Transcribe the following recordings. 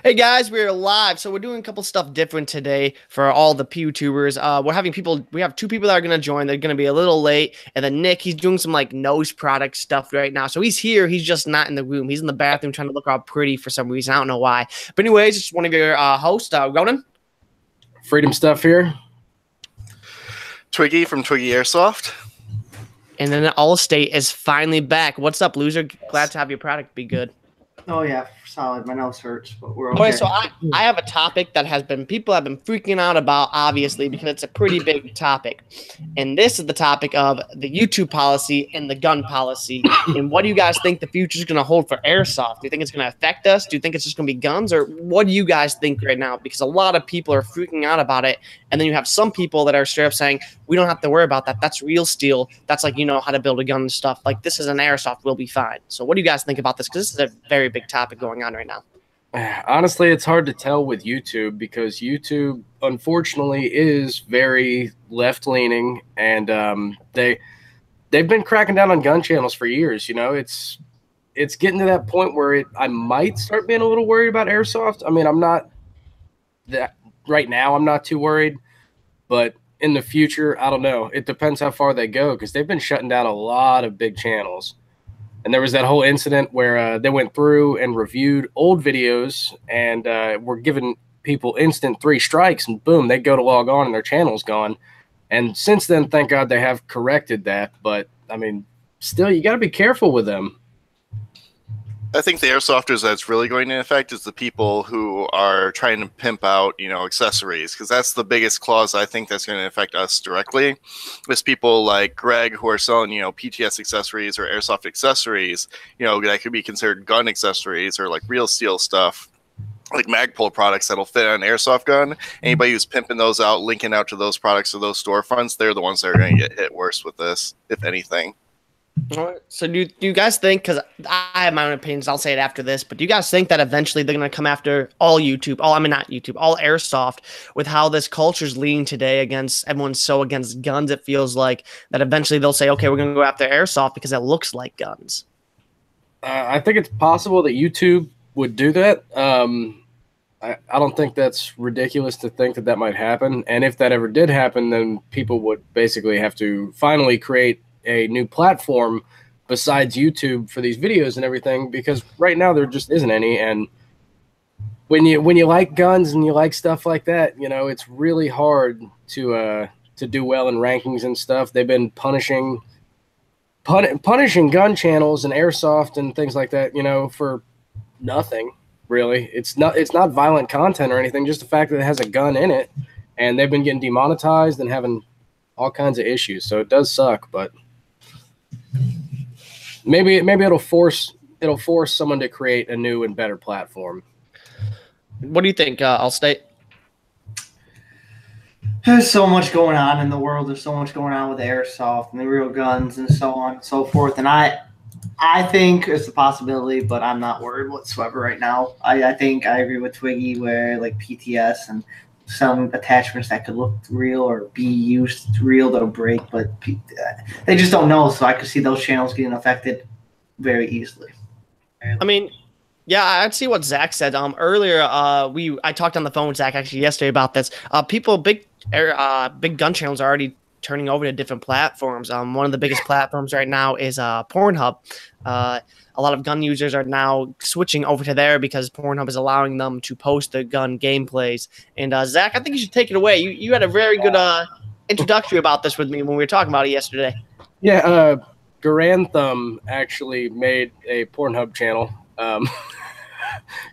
Hey guys, we're live. So we're doing a couple stuff different today for all the Pewtubers. We're having people. We have two people that are gonna join. They're gonna be a little late, and then Nick, he's doing some like nose product stuff right now. So he's here. He's just not in the room. He's in the bathroom trying to look all pretty for some reason. I don't know why. But anyways, it's one of your hosts, Ronan. Freedom Stuff here. Twiggy from Twiggy Airsoft. And then Allstate is finally back. What's up, loser? Glad to have your product be good. Oh yeah, solid. My nose hurts, but we're okay. Okay, so I have a topic that people have been freaking out about, obviously, because it's a pretty big topic. And this is the topic of the YouTube policy and the gun policy. And what do you guys think the future is going to hold for Airsoft? Do you think it's going to affect us? Do you think it's just going to be guns? Or what do you guys think right now? Because a lot of people are freaking out about it. And then you have some people that are straight up saying, we don't have to worry about that. That's real steel. That's like, you know, how to build a gun and stuff. Like, this is an Airsoft. We'll be fine. So what do you guys think about this? Because this is a very big topic going on right now. Honestly, it's hard to tell with YouTube because YouTube, unfortunately, is very left-leaning, and they've been cracking down on gun channels for years. You know, it's getting to that point where I might start being a little worried about Airsoft. I mean, I'm not that right now. I'm not too worried, but in the future, I don't know. It depends how far they go because they've been shutting down a lot of big channels. And there was that whole incident where they went through and reviewed old videos and were giving people instant 3 strikes, and boom, they go to log on and their channel's gone. And since then, thank God they have corrected that. But, I mean, still, you got to be careful with them. I think the airsofters that's really going to affect is the people who are trying to pimp out, you know, accessories, because that's the biggest clause I think that's going to affect us directly. There's people like Greg who are selling, you know, PTS accessories or airsoft accessories, you know, that could be considered gun accessories or like real steel stuff, like Magpul products that'll fit on an airsoft gun. Anybody who's pimping those out, linking out to those products or those storefronts, they're the ones that are going to get hit worse with this, if anything. So do you guys think, because I have my own opinions, I'll say it after this, but do you guys think that eventually they're going to come after all YouTube, not YouTube, all Airsoft, with how this culture's leaning today against, everyone's so against guns, it feels like, that eventually they'll say, okay, we're going to go after Airsoft because it looks like guns? I think it's possible that YouTube would do that. I don't think that's ridiculous to think that that might happen. And if that ever did happen, then people would basically have to finally create a new platform besides YouTube for these videos and everything, because right now there just isn't any. And when you like guns and you like stuff like that, you know, it's really hard to do well in rankings and stuff. They've been punishing gun channels and Airsoft and things like that, you know, for nothing really. It's not violent content or anything, just the fact that it has a gun in it, and they've been getting demonetized and having all kinds of issues. So it does suck, but maybe it'll force someone to create a new and better platform. What do you think, Allstate? There's so much going on in the world. There's so much going on with Airsoft and the real guns and so on and so forth. And I think it's a possibility, but I'm not worried whatsoever right now. I think I agree with Twiggy where like PTS and some attachments that could look real or be used real that'll break, but they just don't know. So I could see those channels getting affected very easily. I mean, yeah, I'd see what Zach said. Earlier, I talked on the phone with Zach actually yesterday about this. Big gun channels are already turning over to different platforms. One of the biggest platforms right now is Pornhub. A lot of gun users are now switching over to there because Pornhub is allowing them to post the gun gameplays. And Zach, I think you should take it away. You had a very good introductory about this with me when we were talking about it yesterday. Yeah, Garantham actually made a Pornhub channel.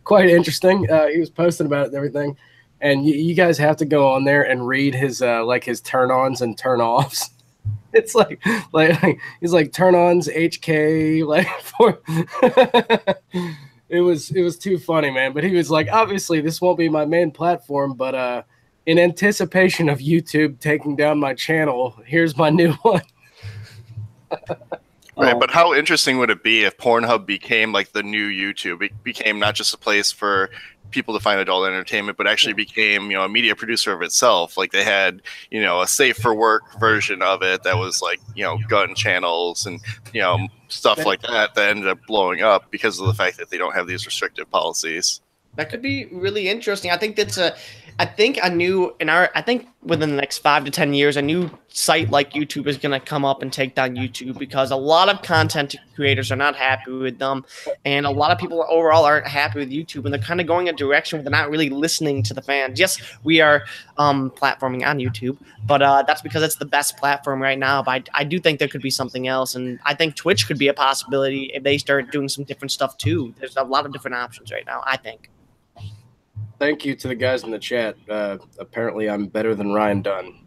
Quite interesting. He was posting about it and everything. And you guys have to go on there and read his like his turn-ons and turn-offs. It's like he's like turn-ons HK like for it was too funny, man. But he was like, obviously this won't be my main platform, but in anticipation of YouTube taking down my channel, here's my new one. Right, but how interesting would it be if Pornhub became like the new YouTube? It became not just a place for people to find adult entertainment, but actually became, you know, a media producer of itself. Like they had, you know, a safe for work version of it that was like, you know, gun channels and, you know, stuff like that ended up blowing up because of the fact that they don't have these restrictive policies. That could be really interesting. I think I think within the next 5 to 10 years, a new site like YouTube is going to come up and take down YouTube because a lot of content creators are not happy with them, and a lot of people overall aren't happy with YouTube, and they're kind of going a direction where they're not really listening to the fans. Yes, we are platforming on YouTube, but that's because it's the best platform right now. But I do think there could be something else, and I think Twitch could be a possibility if they start doing some different stuff too. There's a lot of different options right now, I think. Thank you to the guys in the chat. Apparently, I'm better than Ryan Dunn.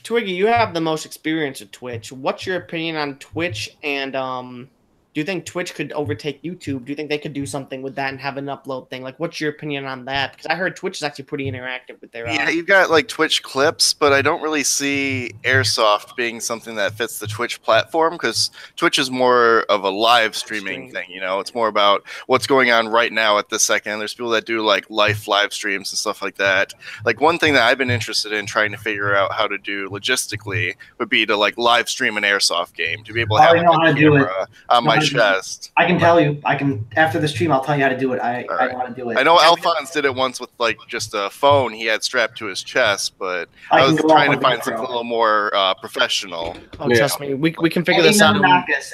Twiggy, you have the most experience at Twitch. What's your opinion on Twitch? And do you think Twitch could overtake YouTube? Do you think they could do something with that and have an upload thing? Like, what's your opinion on that? Because I heard Twitch is actually pretty interactive with their. Yeah, you've got like Twitch clips, but I don't really see Airsoft being something that fits the Twitch platform because Twitch is more of a live streaming thing. You know, it's more about what's going on right now at this second. There's people that do like live streams and stuff like that. Like one thing that I've been interested in trying to figure out how to do logistically would be to like live stream an Airsoft game to be able to have a camera on my chest. I can tell you. I can after the stream. I'll tell you how to do it. I know how to do it. I know Alphonse did it once with like just a phone he had strapped to his chest, but I was trying to find something a little more professional. Oh, trust me, we can figure this out.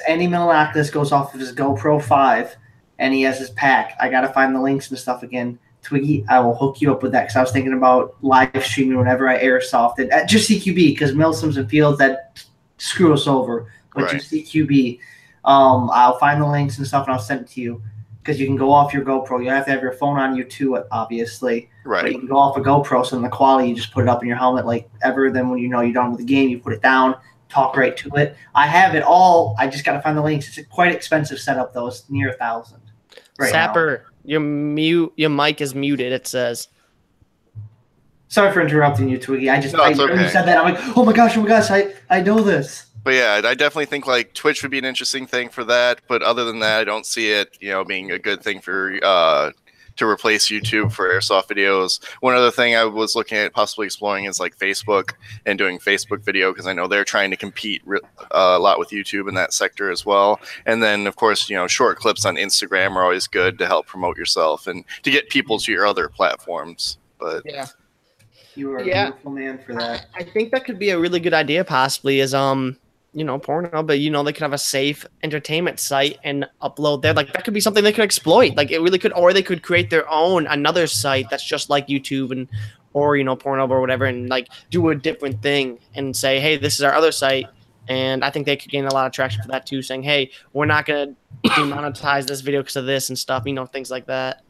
Any Milonakis goes off of his GoPro 5, and he has his pack. I gotta find the links and stuff again. Twiggy, I will hook you up with that because I was thinking about live streaming whenever I airsofted at just CQB because Milsims and Fields that screw us over, but just CQB. I'll find the links and stuff and I'll send it to you because you can go off your GoPro. You have to have your phone on you too, obviously. Right. But you can go off a GoPro, so in the quality, you just put it up in your helmet like ever. Then when you know you're done with the game, you put it down, talk right to it. I have it all. I just got to find the links. It's a quite expensive setup though. It's near $1,000. Right Sapper, your mic is muted. It says. Sorry for interrupting you, Twiggy. I just when you said that, I'm like, oh my gosh, I know this. But yeah, I definitely think like Twitch would be an interesting thing for that. But other than that, I don't see it, being a good thing for to replace YouTube for airsoft videos. One other thing I was looking at possibly exploring is like Facebook and doing Facebook video because I know they're trying to compete a lot with YouTube in that sector as well. And then of course, short clips on Instagram are always good to help promote yourself and to get people to your other platforms. But yeah. You are a beautiful man for that. I think that could be a really good idea possibly is porno, but they could have a safe entertainment site and upload there. Like that could be something they could exploit. Like it really could, or they could create their own another site that's just like YouTube or Pornhub or whatever, and like do a different thing and say, hey, this is our other site. And I think they could gain a lot of traction for that too, saying, hey, we're not gonna demonetize this video because of this and stuff, things like that.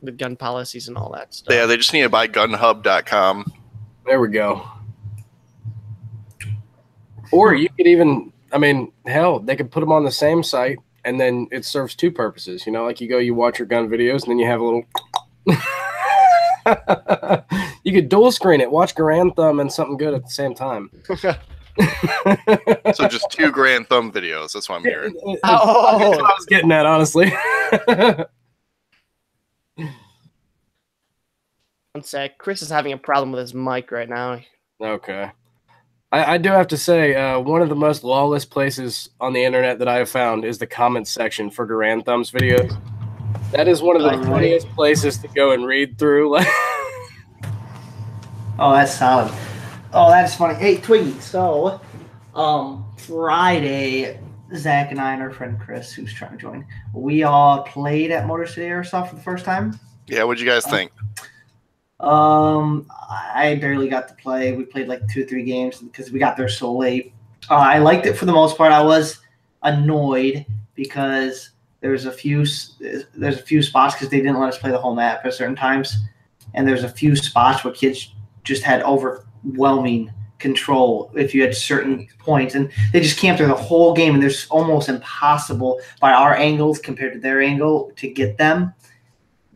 With gun policies and all that stuff. Yeah, they just need to buy gunhub.com. There we go. Or you could even, hell, they could put them on the same site, and then it serves two purposes. Like you watch your gun videos, and then you have a little. You could dual screen it, watch Garand Thumb and something good at the same time. So just 2 Grand Thumb videos. That's what I'm hearing. That's what I was getting at, honestly. One sec. Chris is having a problem with his mic right now. Okay. I do have to say, one of the most lawless places on the internet that I have found is the comments section for Garand Thumb's videos. That is one of the funniest places to go and read through. Oh, that's solid. Oh, that's funny. Hey, Twiggy, so Friday, Zach and I and our friend Chris, who's trying to join, we all played at Motor City Airsoft for the first time. Yeah, what'd you guys think? I barely got to play. We played like 2 or 3 games because we got there so late. I liked it for the most part. I was annoyed because there's a few spots because they didn't let us play the whole map at certain times, and there's a few spots where kids just had overwhelming control if you had certain points, and they just camped there the whole game, and there's almost impossible by our angles compared to their angle to get them.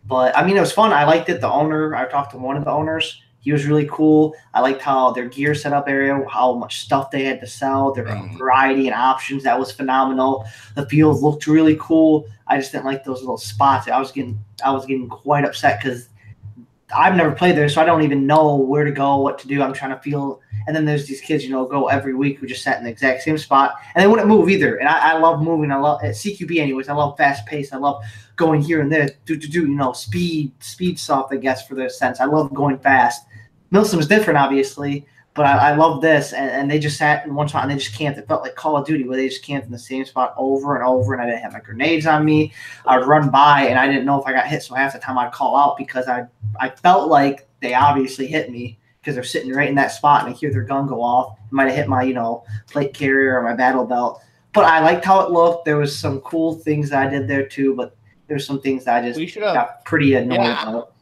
But, it was fun. I liked it. The owner, I talked to one of the owners. He was really cool. I liked how their gear setup area, how much stuff they had to sell, their variety and options. That was phenomenal. The field looked really cool. I just didn't like those little spots. I was getting quite upset because I've never played there, so I don't even know where to go, what to do. I'm trying to feel And then there's these kids, go every week who just sat in the exact same spot, and they wouldn't move either. And I love moving. I love at CQB anyways. I love fast pace. I love going here and there, speed soft, I guess, for their sense. I love going fast. Milsom's different, obviously, but I love this. And they just sat in one spot and they just camped. It felt like Call of Duty where they just camped in the same spot over and over, and I didn't have my grenades on me. I would run by, and I didn't know if I got hit, so half the time I'd call out because I felt like they obviously hit me because they're sitting right in that spot, and I hear their gun go off. It might have hit my, plate carrier or my battle belt. But I liked how it looked. There was some cool things that I did there too, but there's some things that I just got pretty annoyed about.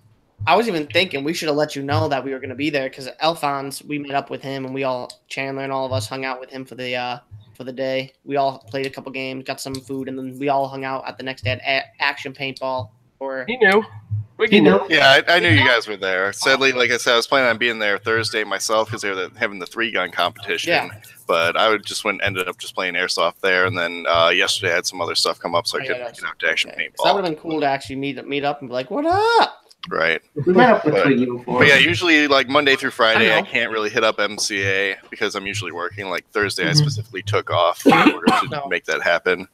I was even thinking we should have let you know that we were going to be there because Alphonse, we met up with him, and Chandler and all of us hung out with him for the day. We all played a couple games, got some food, and then we all hung out at the next day at Action Paintball. He knew. Yeah, I knew you guys were there. Sadly, like I said, I was planning on being there Thursday myself because they were having the 3-gun competition. Yeah. But I ended up just playing Airsoft there, and then yesterday I had some other stuff come up, so I couldn't get out to Action Paintball. So that would have been cool to actually meet up and be like, "What up?" Right. We met up with Twiggy before. But yeah, usually like Monday through Friday, I can't really hit up MCA because I'm usually working. Like Thursday, I specifically took off in order to make that happen.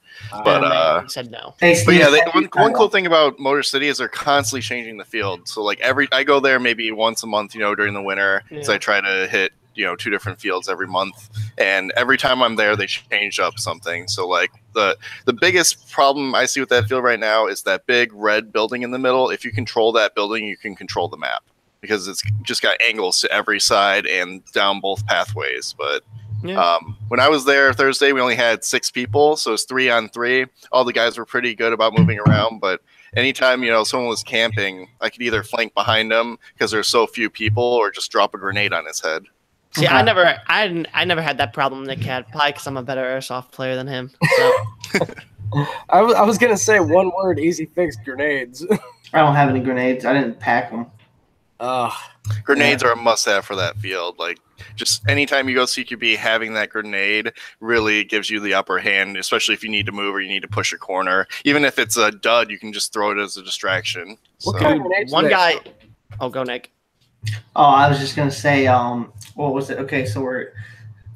But he said no. But yeah, one cool thing about Motor City is they're constantly changing the field. So like I go there maybe once a month, during the winter, because I try to hit 2 different fields every month, and every time I'm there they change up something. So like the biggest problem I see with that field right now is that big red building in the middle. If you control that building, you can control the map because it's just got angles to every side and down both pathways. But when I was there Thursday, we only had 6 people, so it's 3-on-3. All the guys were pretty good about moving around, but anytime someone was camping, I could either flank behind them because there's so few people, or just drop a grenade on his head. See, I never had that problem Nick had, probably because I'm a better Airsoft player than him. So. I was gonna say one word: easy fix grenades. I don't have any grenades. I didn't pack them. Grenades are a must-have for that field. Like, just anytime you go CQB, having that grenade really gives you the upper hand, especially if you need to move or you need to push a corner. Even if it's a dud, you can just throw it as a distraction. What kind of grenades? One guy. Oh, go Nick. Oh, I was just gonna say, what was it? Okay, so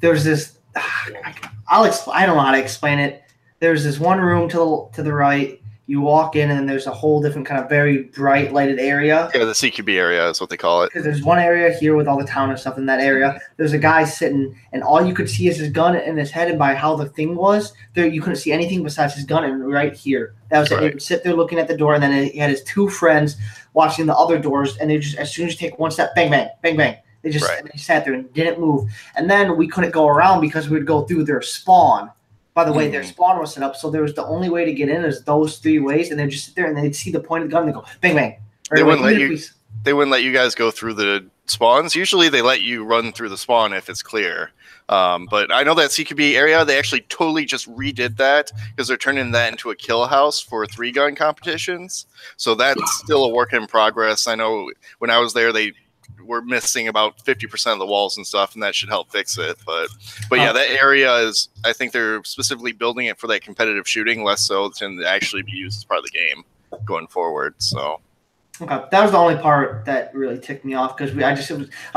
there's this. I don't know how to explain it. There's this one room to the right. You walk in, and then there's a whole different kind of very bright lighted area. Yeah, the CQB area is what they call it. Because there's one area here with all the town and stuff in that area. There's a guy sitting, and all you could see is his gun in his head, and by how the thing was, there you couldn't see anything besides his gun, and right here. That was it. He would sit there looking at the door, and then he had his 2 friends watching the other doors, and they just, as soon as you take one step, bang, bang, bang, bang. They just sat there and didn't move. And then we couldn't go around because we would go through their spawn. By the way, their spawn was set up, so there was the only way to get in is those 3 ways, and they'd just sit there and they'd see the point of the gun and they go bang bang. They wouldn't let you guys go through the spawns. Usually they let you run through the spawn if it's clear. But I know that CQB area, they actually totally just redid that because they're turning that into a kill house for 3-gun competitions. So that's still a work in progress. I know when I was there, they were missing about 50% of the walls and stuff, and that should help fix it. But yeah, that area is, I think they're specifically building it for that competitive shooting, less so to actually be used as part of the game going forward. So. Okay, that was the only part that really ticked me off because I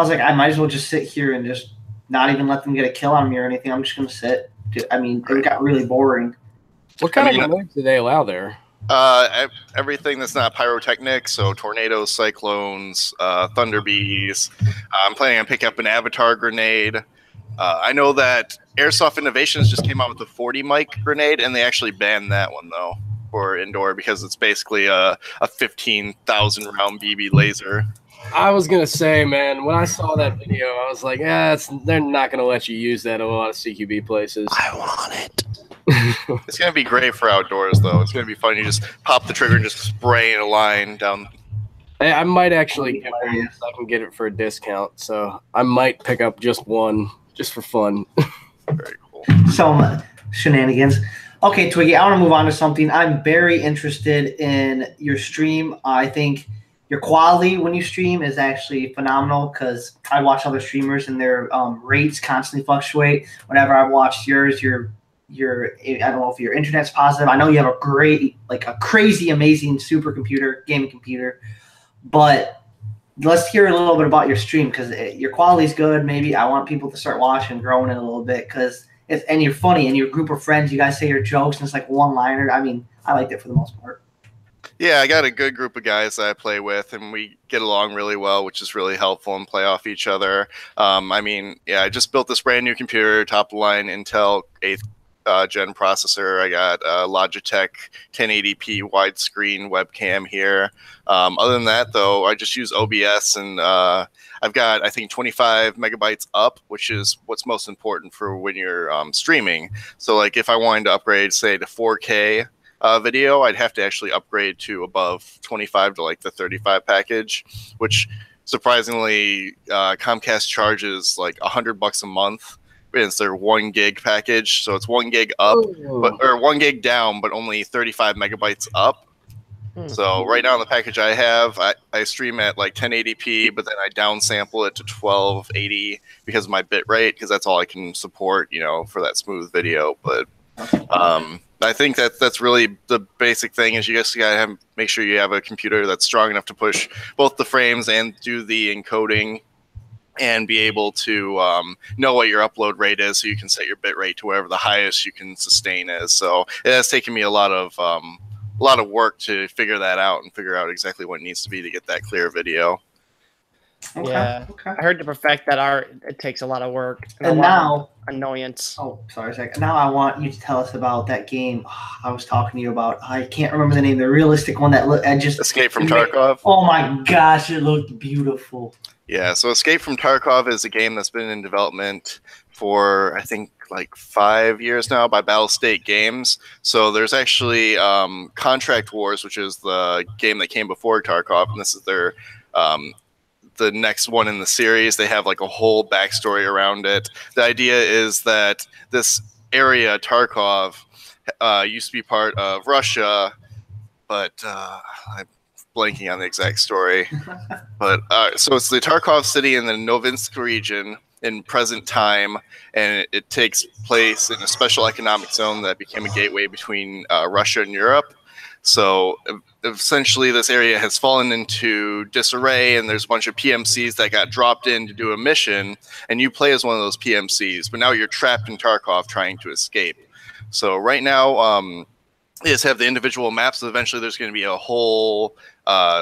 was like, I might as well just sit here and just not even let them get a kill on me or anything. I'm just gonna sit. I mean, it got really boring. What kind of grenades do they allow there? Everything that's not pyrotechnic, so tornadoes, cyclones, thunder bees. I'm planning on picking up an avatar grenade. I know that Airsoft Innovations just came out with the 40 mic grenade, and they actually banned that one though for indoor because it's basically a 15,000 round BB laser. I was gonna say, man, when I saw that video, I was like, they're not gonna let you use that in a lot of CQB places. I want it. It's going to be great for outdoors, though. It's going to be fun. You just pop the trigger and just spray in a line down. I might actually get one if I can get it for a discount. So I might pick up just one, just for fun. Very cool. So shenanigans. Okay, Twiggy, I want to move on to something. I'm very interested in your stream. I think your quality when you stream is actually phenomenal because I watch other streamers and their rates constantly fluctuate. Whenever I watch yours, I don't know if your internet's positive. I know you have a great, like a crazy, amazing supercomputer, gaming computer, but let's hear a little bit about your stream because your quality's good. Maybe I want people to start watching, growing it a little bit because and you're funny and your group of friends. You guys say your jokes and it's like one liner. I mean, I liked it for the most part. Yeah, I got a good group of guys that I play with, and we get along really well, which is really helpful and play off each other. I mean, yeah, I just built this brand new computer, top of the line Intel 8th gen processor. I got a Logitech 1080p widescreen webcam here. Other than that, though, I just use OBS, and I've got, I think, 25 megabytes up, which is what's most important for when you're streaming. So, like, if I wanted to upgrade, say, to 4K video, I'd have to actually upgrade to above 25 to like the 35 package, which surprisingly Comcast charges like $100 a month. It's their 1 gig package, so it's 1 gig up, or 1 gig down, but only 35 megabytes up. So right now in the package I have, I stream at like 1080p, but then I downsample it to 1280 because of my bit rate, because that's all I can support, you know, for that smooth video. But I think that's really the basic thing is you guys gotta make sure you have a computer that's strong enough to push both the frames and do the encoding and be able to know what your upload rate is, so you can set your bit rate to whatever the highest you can sustain is. So it has taken me a lot of work to figure that out and figure out exactly what it needs to be to get that clear video. Okay. Yeah, Okay. I heard to perfect that art, it takes a lot of work And now, annoyance. oh, sorry a second. Now I want you to tell us about that game I was talking to you about. I can't remember the name. The realistic one that I just Escape from Tarkov. Oh my gosh, it looked beautiful. Yeah, so Escape from Tarkov is a game that's been in development for, I think, like 5 years now by Battlestate Games. So there's actually Contract Wars, which is the game that came before Tarkov, and this is their the next one in the series. They have like a whole backstory around it. The idea is that this area, Tarkov, used to be part of Russia, but I'm blanking on the exact story. But so it's the Tarkov city in the Novinsk region in present time, and it takes place in a special economic zone that became a gateway between Russia and Europe. So essentially this area has fallen into disarray, and there's a bunch of PMCs that got dropped in to do a mission, and you play as one of those PMCs, but now you're trapped in Tarkov trying to escape. So right now they just have the individual maps. So eventually there's going to be a whole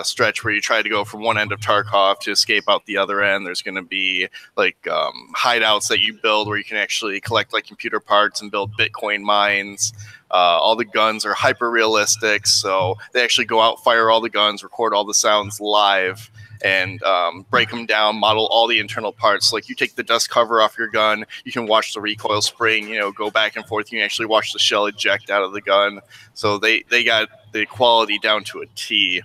stretch where you try to go from one end of Tarkov to escape out the other end. There's going to be like hideouts that you build where you can actually collect like computer parts and build Bitcoin mines. All the guns are hyper realistic, so they actually go out, fire all the guns, record all the sounds live, and break them down, model all the internal parts. Like you take the dust cover off your gun, you can watch the recoil spring, you know, go back and forth. You can actually watch the shell eject out of the gun. So they got the quality down to a T,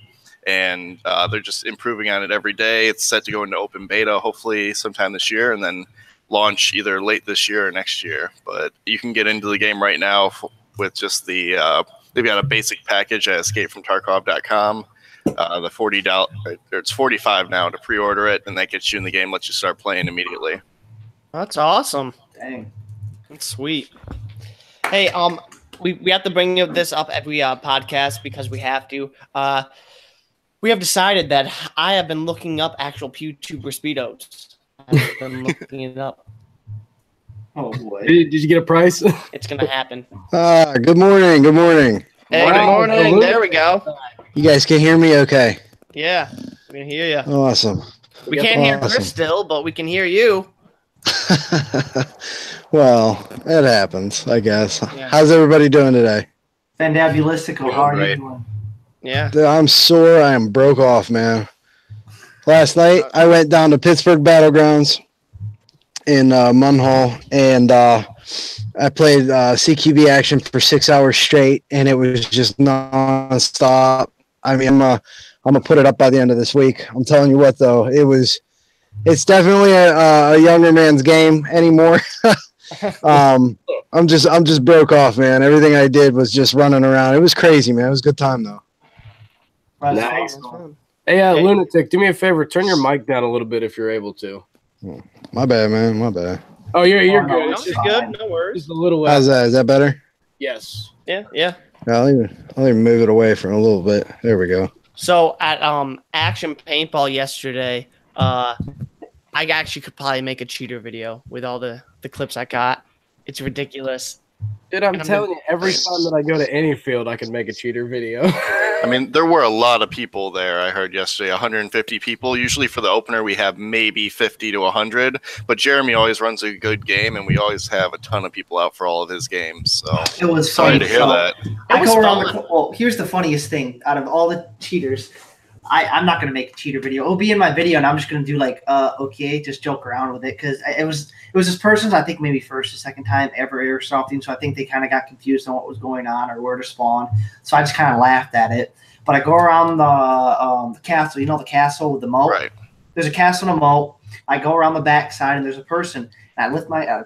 and they're just improving on it every day. It's set to go into open beta hopefully sometime this year, and then launch either late this year or next year. But you can get into the game right now with just the they've got a basic package at escapefromtarkov.com. The $40, it's $45 now to pre-order it, and that gets you in the game, lets you start playing immediately. That's awesome. Dang. That's sweet. Hey, we have to bring this up every podcast because we have to. We have decided that I have been looking up actual Pewtuber speedos. I've been looking it up. Oh boy. Did you get a price? It's gonna happen. Good morning. Good morning. Hey, good morning. There we go. You guys can hear me okay? Yeah, we can hear you. Awesome. We can't hear Chris still, but we can hear you. Well, it happens, I guess. Yeah. How's everybody doing today? Fandabulistical. How are you doing? Yeah. I'm sore. I am broke off, man. Last night, I went down to Pittsburgh Battlegrounds in Munhall, and I played CQB action for 6 hours straight, and it was just nonstop. I mean, I'm gonna put it up by the end of this week. I'm telling you what, though, it's definitely a younger man's game anymore. I'm just broke off, man. Everything I did was just running around. It was crazy, man. It was a good time though. Nice. Hey, Lunatic, do me a favor. Turn your mic down a little bit if you're able to. My bad, man. My bad. Oh, you're No, good. it's just good. No worries. Just a little. How's that? Is that better? Yes. Yeah, yeah. I'll even move it away for a little bit. There we go. So at Action Paintball yesterday, I actually could probably make a cheater video with all the clips I got. It's ridiculous. Dude, I'm telling you, every time that I go to any field, I can make a cheater video. I mean, there were a lot of people there. I heard yesterday, 150 people. Usually for the opener, we have maybe 50 to 100. But Jeremy always runs a good game, and we always have a ton of people out for all of his games. So It was sorry funny. to hear that. I go around well, here's the funniest thing. Out of all the cheaters, I'm not gonna make a cheater video. It'll be in my video, and I'm just gonna do like, okay, just joke around with it because it was this person's, I think maybe first or second time ever airsofting, so I think they kind of got confused on what was going on or where to spawn. So I just kind of laughed at it. But I go around the castle. You know the castle with the moat. Right. There's a castle and a moat. I go around the back side, and there's a person. And I lift my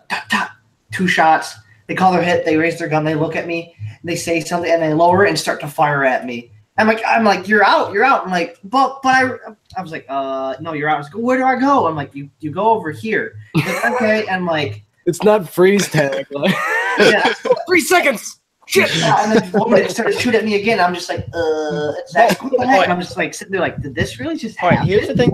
2 shots. They call their hit. They raise their gun. They look at me. And they say something, and they lower it and start to fire at me. I'm like, you're out. I'm like, but I was like, no, you're out. I was like, where do I go? I'm like, you go over here. Like, okay, and like, it's not freeze tag. Like, yeah, 3 seconds. Shit. And then the moment it started to shoot at me again, I'm just like, it's that. What the heck? And I'm just like sitting there, like, did this really just happen? All right, here's the thing.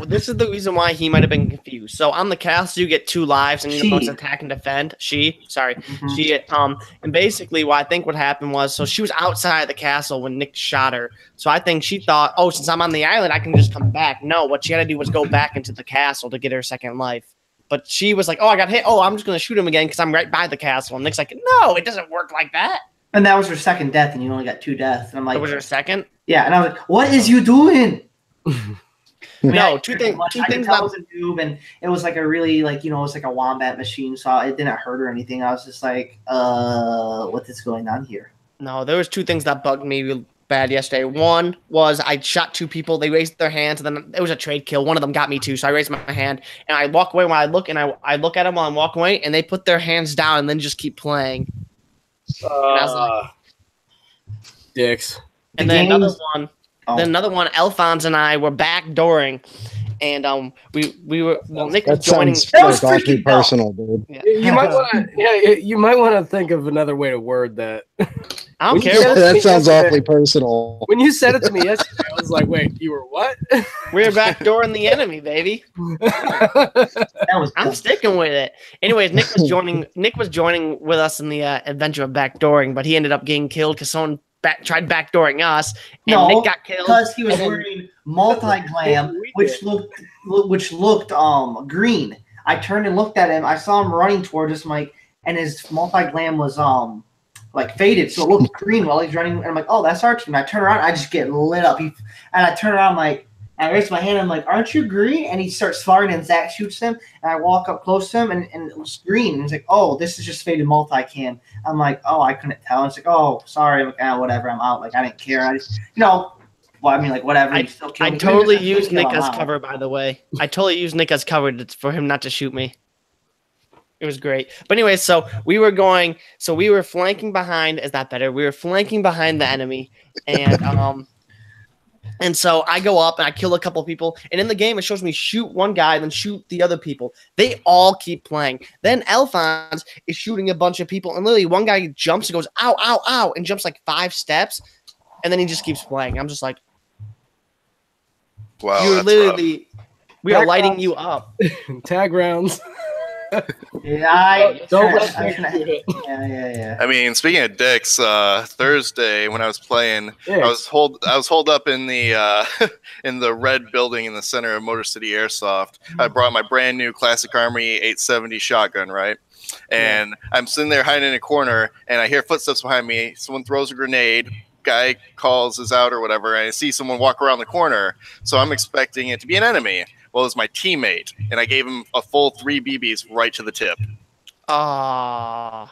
This is the reason why he might have been confused. So on the castle, you get 2 lives, and you know, attack and defend. She, and basically, what I think what happened was, so she was outside the castle when Nick shot her. So I think she thought, oh, since I'm on the island, I can just come back. No, what she had to do was go back into the castle to get her second life. But she was like, oh, I got hit. Oh, I'm just going to shoot him again because I'm right by the castle. And Nick's like, no, it doesn't work like that. And that was her second death, and you only got 2 deaths. And I'm like, it was her second? Yeah, and I was like, what is you doing? No, two things. I could tell it was a noob, and it was like a really, like, you know, it was like a wombat machine, so it didn't hurt or anything. I was just like, what is going on here? No, there was 2 things that bugged me bad yesterday. One was I shot 2 people. They raised their hands, and then it was a trade kill. One of them got me too, so I raised my hand, and I walk away. When I look, and I look at them while I'm walking away, and they put their hands down and then just keep playing. And I was like, dicks. And then another one, Alphonse and I were backdooring, and we were Nick was joining. That was awfully personal, dude. Yeah. You might want to think of another way to word that. I don't care. That sounds awfully personal. When you said it to me yesterday, I was like, "Wait, you were what?" We're backdooring the enemy, baby. I'm sticking with it. Anyways, Nick was joining with us in the adventure of backdooring, but he ended up getting killed because someone tried backdooring us, and Nick got killed because he was wearing multi-glam, which looked green. I turned and looked at him. I saw him running towards us, Mike, and his multi-glam was like faded, so it looked green while he's running. And I'm like, oh, that's our team. I turn around, I just get lit up. And I turn around, like, I raise my hand. I'm like, aren't you green? And he starts firing, and Zach shoots him. And I walk up close to him, and it was green. And he's like, oh, this is just faded multi-cam. I'm like, oh, I couldn't tell. And it's like, oh, sorry. I'm like, whatever. I'm out. Like, I didn't care. I just, well, I mean, like, whatever. I totally used Nick as cover, by the way. I totally used Nick as cover for him not to shoot me. It was great. But anyway, so we were flanking behind. Is that better? We were flanking behind the enemy, and so I go up and I kill a couple of people. And in the game, it shows me shoot one guy, then shoot the other people. They all keep playing. Then Alphonse is shooting a bunch of people, and literally one guy jumps and goes, ow, ow, ow, and jumps like 5 steps, and then he just keeps playing. I'm just like, wow, you're literally, we are lighting you up. Tag rounds. Yeah, yeah. I mean, speaking of dicks, Thursday when I was playing, I was holed up in the in the red building in the center of Motor City Airsoft. I brought my brand new Classic Armory 870 shotgun, right? And I'm sitting there hiding in a corner, and I hear footsteps behind me. Someone throws a grenade. Guy calls us out or whatever, and I see someone walk around the corner. So I'm expecting it to be an enemy. Well, it was my teammate, and I gave him a full 3 BBs right to the tip. Yeah,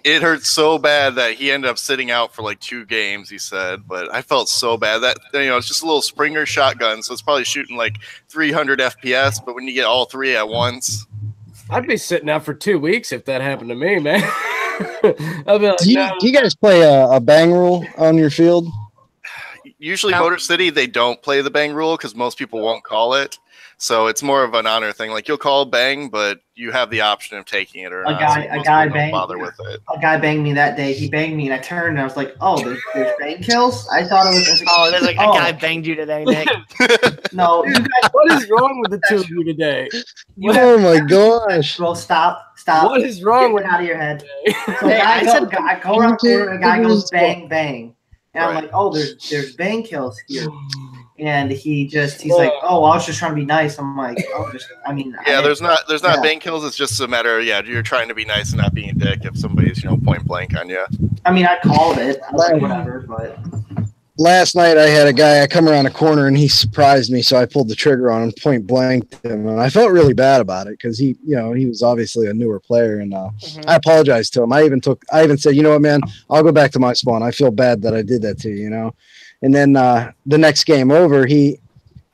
it hurt so bad that he ended up sitting out for like 2 games, he said. But I felt so bad that, you know, it's just a little Springer shotgun, so it's probably shooting like 300 FPS. But when you get all 3 at once, I'd be sitting out for 2 weeks if that happened to me, man. I'd be like, do you guys play a bang rule on your field? Usually Motor City, they don't play the bang rule because most people won't call it. So it's more of an honor thing. Like you'll call bang, but you have the option of taking it or not. A guy banged. Bother with it. A guy banged me that day. He banged me, and I turned and I was like, "Oh, there's bang kills." I thought it was. There's like a guy banged you today, Nick. No, Dude, what is wrong with the two of you today? Oh my gosh! Well, stop. What is wrong with out of your head? So Hey, I go around the corner, and a guy goes bang bang, and I'm Right. like, "Oh, there's bang kills here." And he's like, "Oh, I was just trying to be nice." I'm like, "Oh, yeah, there's not bang kills. It's just a matter of you're trying to be nice and not being a dick if somebody's point blank on you. I mean, I called it. I was like, whatever, but Last night I had a guy. I come around a corner and he surprised me, so I pulled the trigger on him, point blank him, and I felt really bad about it because he was obviously a newer player, and I apologized to him. I even said, you know what, man, I'll go back to my spawn. I feel bad that I did that to you, And then the next game over, he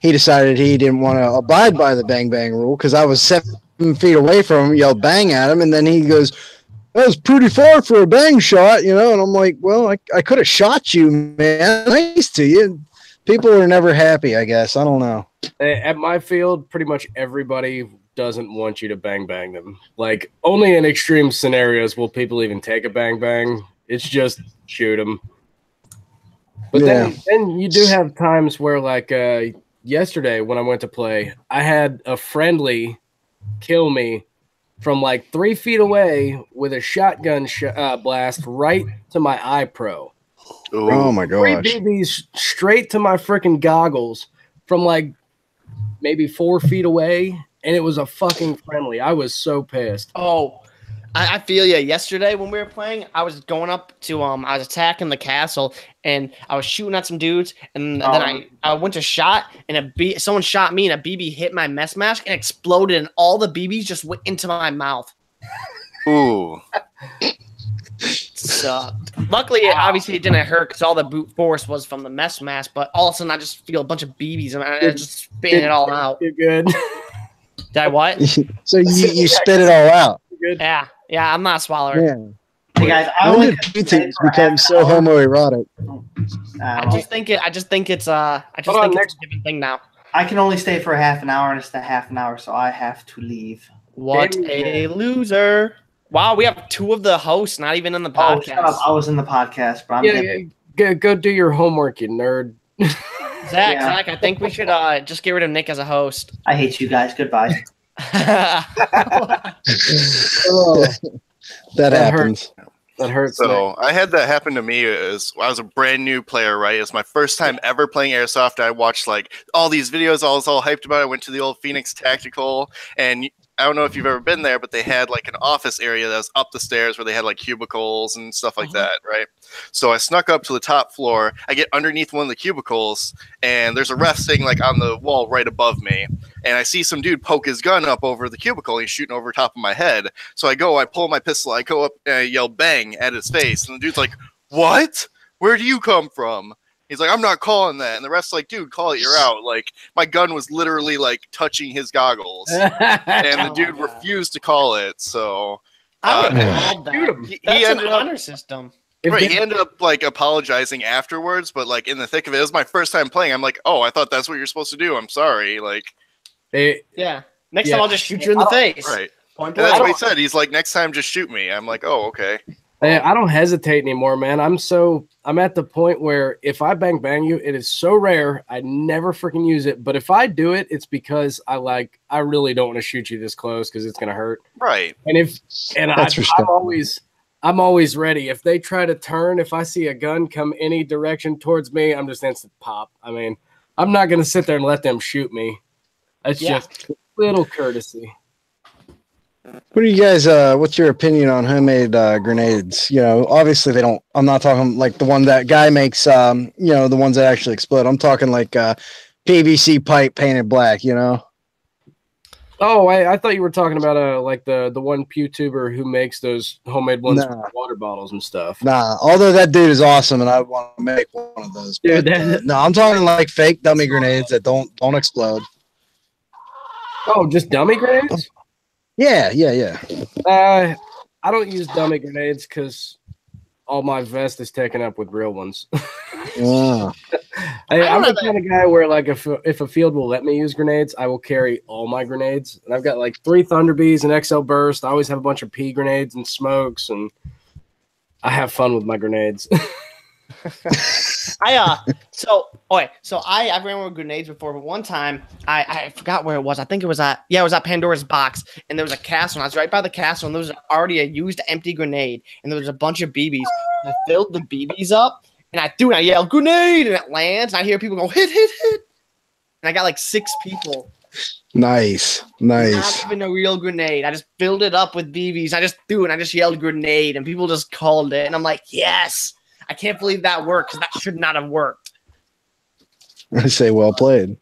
decided he didn't want to abide by the bang bang rule because I was 7 feet away from him, yelled bang at him, and then he goes, "That was pretty far for a bang shot," And I'm like, well, I could have shot you, man. Nice to you. People are never happy, I guess. I don't know. At my field, pretty much everybody doesn't want you to bang bang them. Like, only in extreme scenarios will people even take a bang bang. It's just shoot them. But then you do have times where, like yesterday when I went to play, I had a friendly kill me from like 3 feet away with a shotgun blast right to my eye pro. Ooh. Oh my gosh. 3 BBs straight to my freaking goggles from like maybe 4 feet away, and it was a fucking friendly. I was so pissed. Oh, I feel you. Yesterday when we were playing, I was going up to I was attacking the castle, and I was shooting at some dudes, and then I went to shot, and someone shot me, and a BB hit my mess mask and exploded, and all the BBs just went into my mouth. Ooh. Sucked. Luckily, obviously, it didn't hurt because all the brute force was from the mess mask, but all of a sudden, I just feel a bunch of BBs, and I just spitting it all out. You're good. Did I what? So you spit it all out. Good. Yeah, I'm not a swallower. Yeah. hey guys, I When only did Pewtubers become so homoerotic? I just think it's a different thing now. I can only stay for a half an hour, and it's the half an hour, so I have to leave. What a loser! Wow, we have 2 of the hosts not even in the Oh, podcast. shut up. I was in the podcast, but Go do your homework, you nerd. Zach, I think we should just get rid of Nick as a host. I hate you guys. Goodbye. That happens. That hurts. So I had that happen to me as I was a brand new player, right? It was my first time ever playing Airsoft. I watched like all these videos I was all hyped about. I went to the old Phoenix Tactical, and I don't know if you've ever been there, but they had like an office area that was up the stairs where they had like cubicles and stuff like that, right? So I snuck up to the top floor. I get underneath one of the cubicles, and there's a ref sitting like on the wall right above me. And I see some dude poke his gun up over the cubicle. He's shooting over top of my head. So I pull my pistol. I go up and I yell bang at his face. And the dude's like, "What? Where do you come from?" He's like, "I'm not calling that." And the ref's like, "Dude, call it. You're out." Like, my gun was literally like touching his goggles. And the dude refused to call it. So I would have called that. he That's ended an up honor system. Right, he ended up like apologizing afterwards, but like in the thick of it, it was my first time playing. I'm like, "Oh, I thought that's what you're supposed to do. I'm sorry." Like, yeah. Next time I'll just shoot you in the face. right. Point And that's blank. what he said. He's like, "Next time, just shoot me." I'm like, "Oh, okay." I don't hesitate anymore, man. I'm at the point where if I bang you, it is so rare I never freaking use it. But if I do it, it's because I really don't want to shoot you this close because it's gonna hurt. Right. I'm always ready. If they try to turn, if I see a gun come any direction towards me, I'm just instant pop. I mean, I'm not gonna sit there and let them shoot me. It's just a little courtesy. What do you guys? What's your opinion on homemade grenades? Obviously they don't. I'm not talking like the one that guy makes. The ones that actually explode. I'm talking like PVC pipe painted black. Oh, I thought you were talking about like the one Pewtuber who makes those homemade ones with water bottles and stuff. Nah, although that dude is awesome, and I want to make one of those. Dude, no, I'm talking like fake dummy grenades that don't explode. Oh, just dummy grenades? Yeah. I don't use dummy grenades because all my vest is taken up with real ones. Yeah. I'm the kind of guy where, like, if a field will let me use grenades, I will carry all my grenades. And I've got like 3 Thunderbees and XL Burst. I always have a bunch of pea grenades and smokes, and I have fun with my grenades. I've ran with grenades before, but one time I forgot where it was. I think it was at Pandora's Box, and there was a castle, and I was right by the castle, and there was already a used empty grenade, and there was a bunch of BBs. I filled the BBs up, and I yelled grenade, and it lands, and I hear people go hit, and I got like 6 people. Nice. Not even a real grenade. I just filled it up with BBs. I just threw it, and I just yelled grenade, and people just called it, and I'm like, yes. I can't believe that worked, because that should not have worked. I say well played.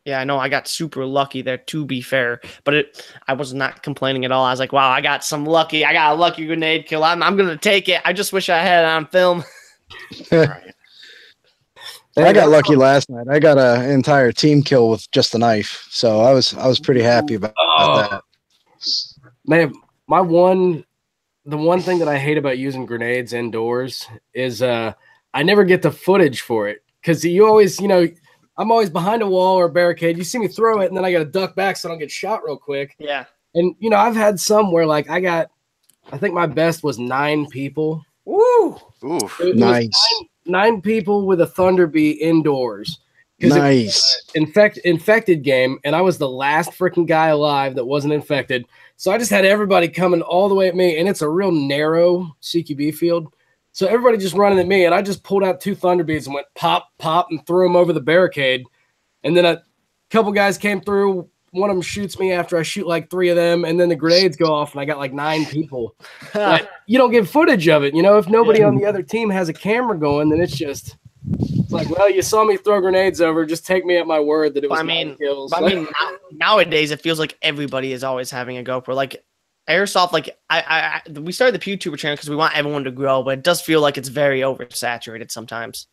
Yeah, I know. I got super lucky there, to be fair. But I was not complaining at all. I was like, wow, I got a lucky grenade kill. I'm going to take it. I just wish I had it on film. Right. I got lucky last night. I got an entire team kill with just a knife. So I was pretty happy about that. Man, the one thing that I hate about using grenades indoors is I never get the footage for it, because you always, I'm always behind a wall or a barricade. You see me throw it, and then I got to duck back so I don't get shot real quick. Yeah. And, I've had some where, like, I think my best was 9 people. Woo! Ooh. Nice. 9 people with a Thunderbee indoors. Nice. Infected game, and I was the last freaking guy alive that wasn't infected. So I just had everybody coming all the way at me, and it's a real narrow CQB field. So everybody just running at me, and I just pulled out 2 Thunderbees and went pop, pop, and threw them over the barricade. And then a couple guys came through. One of them shoots me after I shoot like 3 of them, and then the grenades go off, and I got like 9 people. But you don't get footage of it. If nobody on the other team has a camera going, then it's like, well, you saw me throw grenades over. Just take me at my word that it was 9 kills. Nowadays it feels like everybody is always having a GoPro. Like Airsoft, like we started the Pewtuber channel because we want everyone to grow, but it does feel like it's very oversaturated sometimes.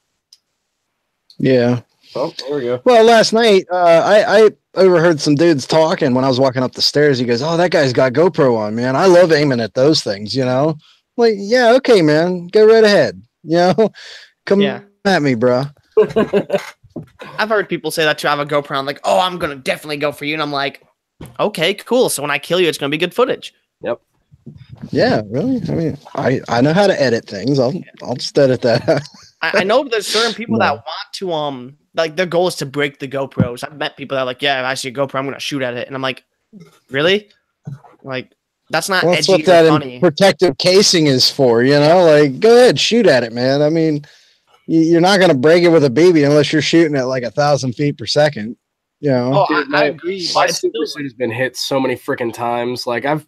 Yeah. Oh, there we go. Well, last night I overheard some dudes talking when I was walking up the stairs. He goes, "Oh, that guy's got GoPro on, man. I love aiming at those things, Like, yeah, okay, man. Go right ahead. Come at me, bro." I've heard people say that too. I have a GoPro. I'm like, oh, I'm going to definitely go for you. And I'm like, okay, cool. So when I kill you, it's going to be good footage. Yep. Yeah, really? I mean, I know how to edit things. I'll just edit that. I know there's certain people that want to, like, their goal is to break the GoPros. I've met people that are like, yeah, if I see a GoPro, I'm going to shoot at it. And I'm like, really? Like, that's not that's edgy what that or funny. Protective casing is for, Like, go ahead, shoot at it, man. I mean, you're not going to break it with a BB unless you're shooting at like 1,000 feet per second. Oh, I agree. My super suit has been hit so many freaking times. Like, I've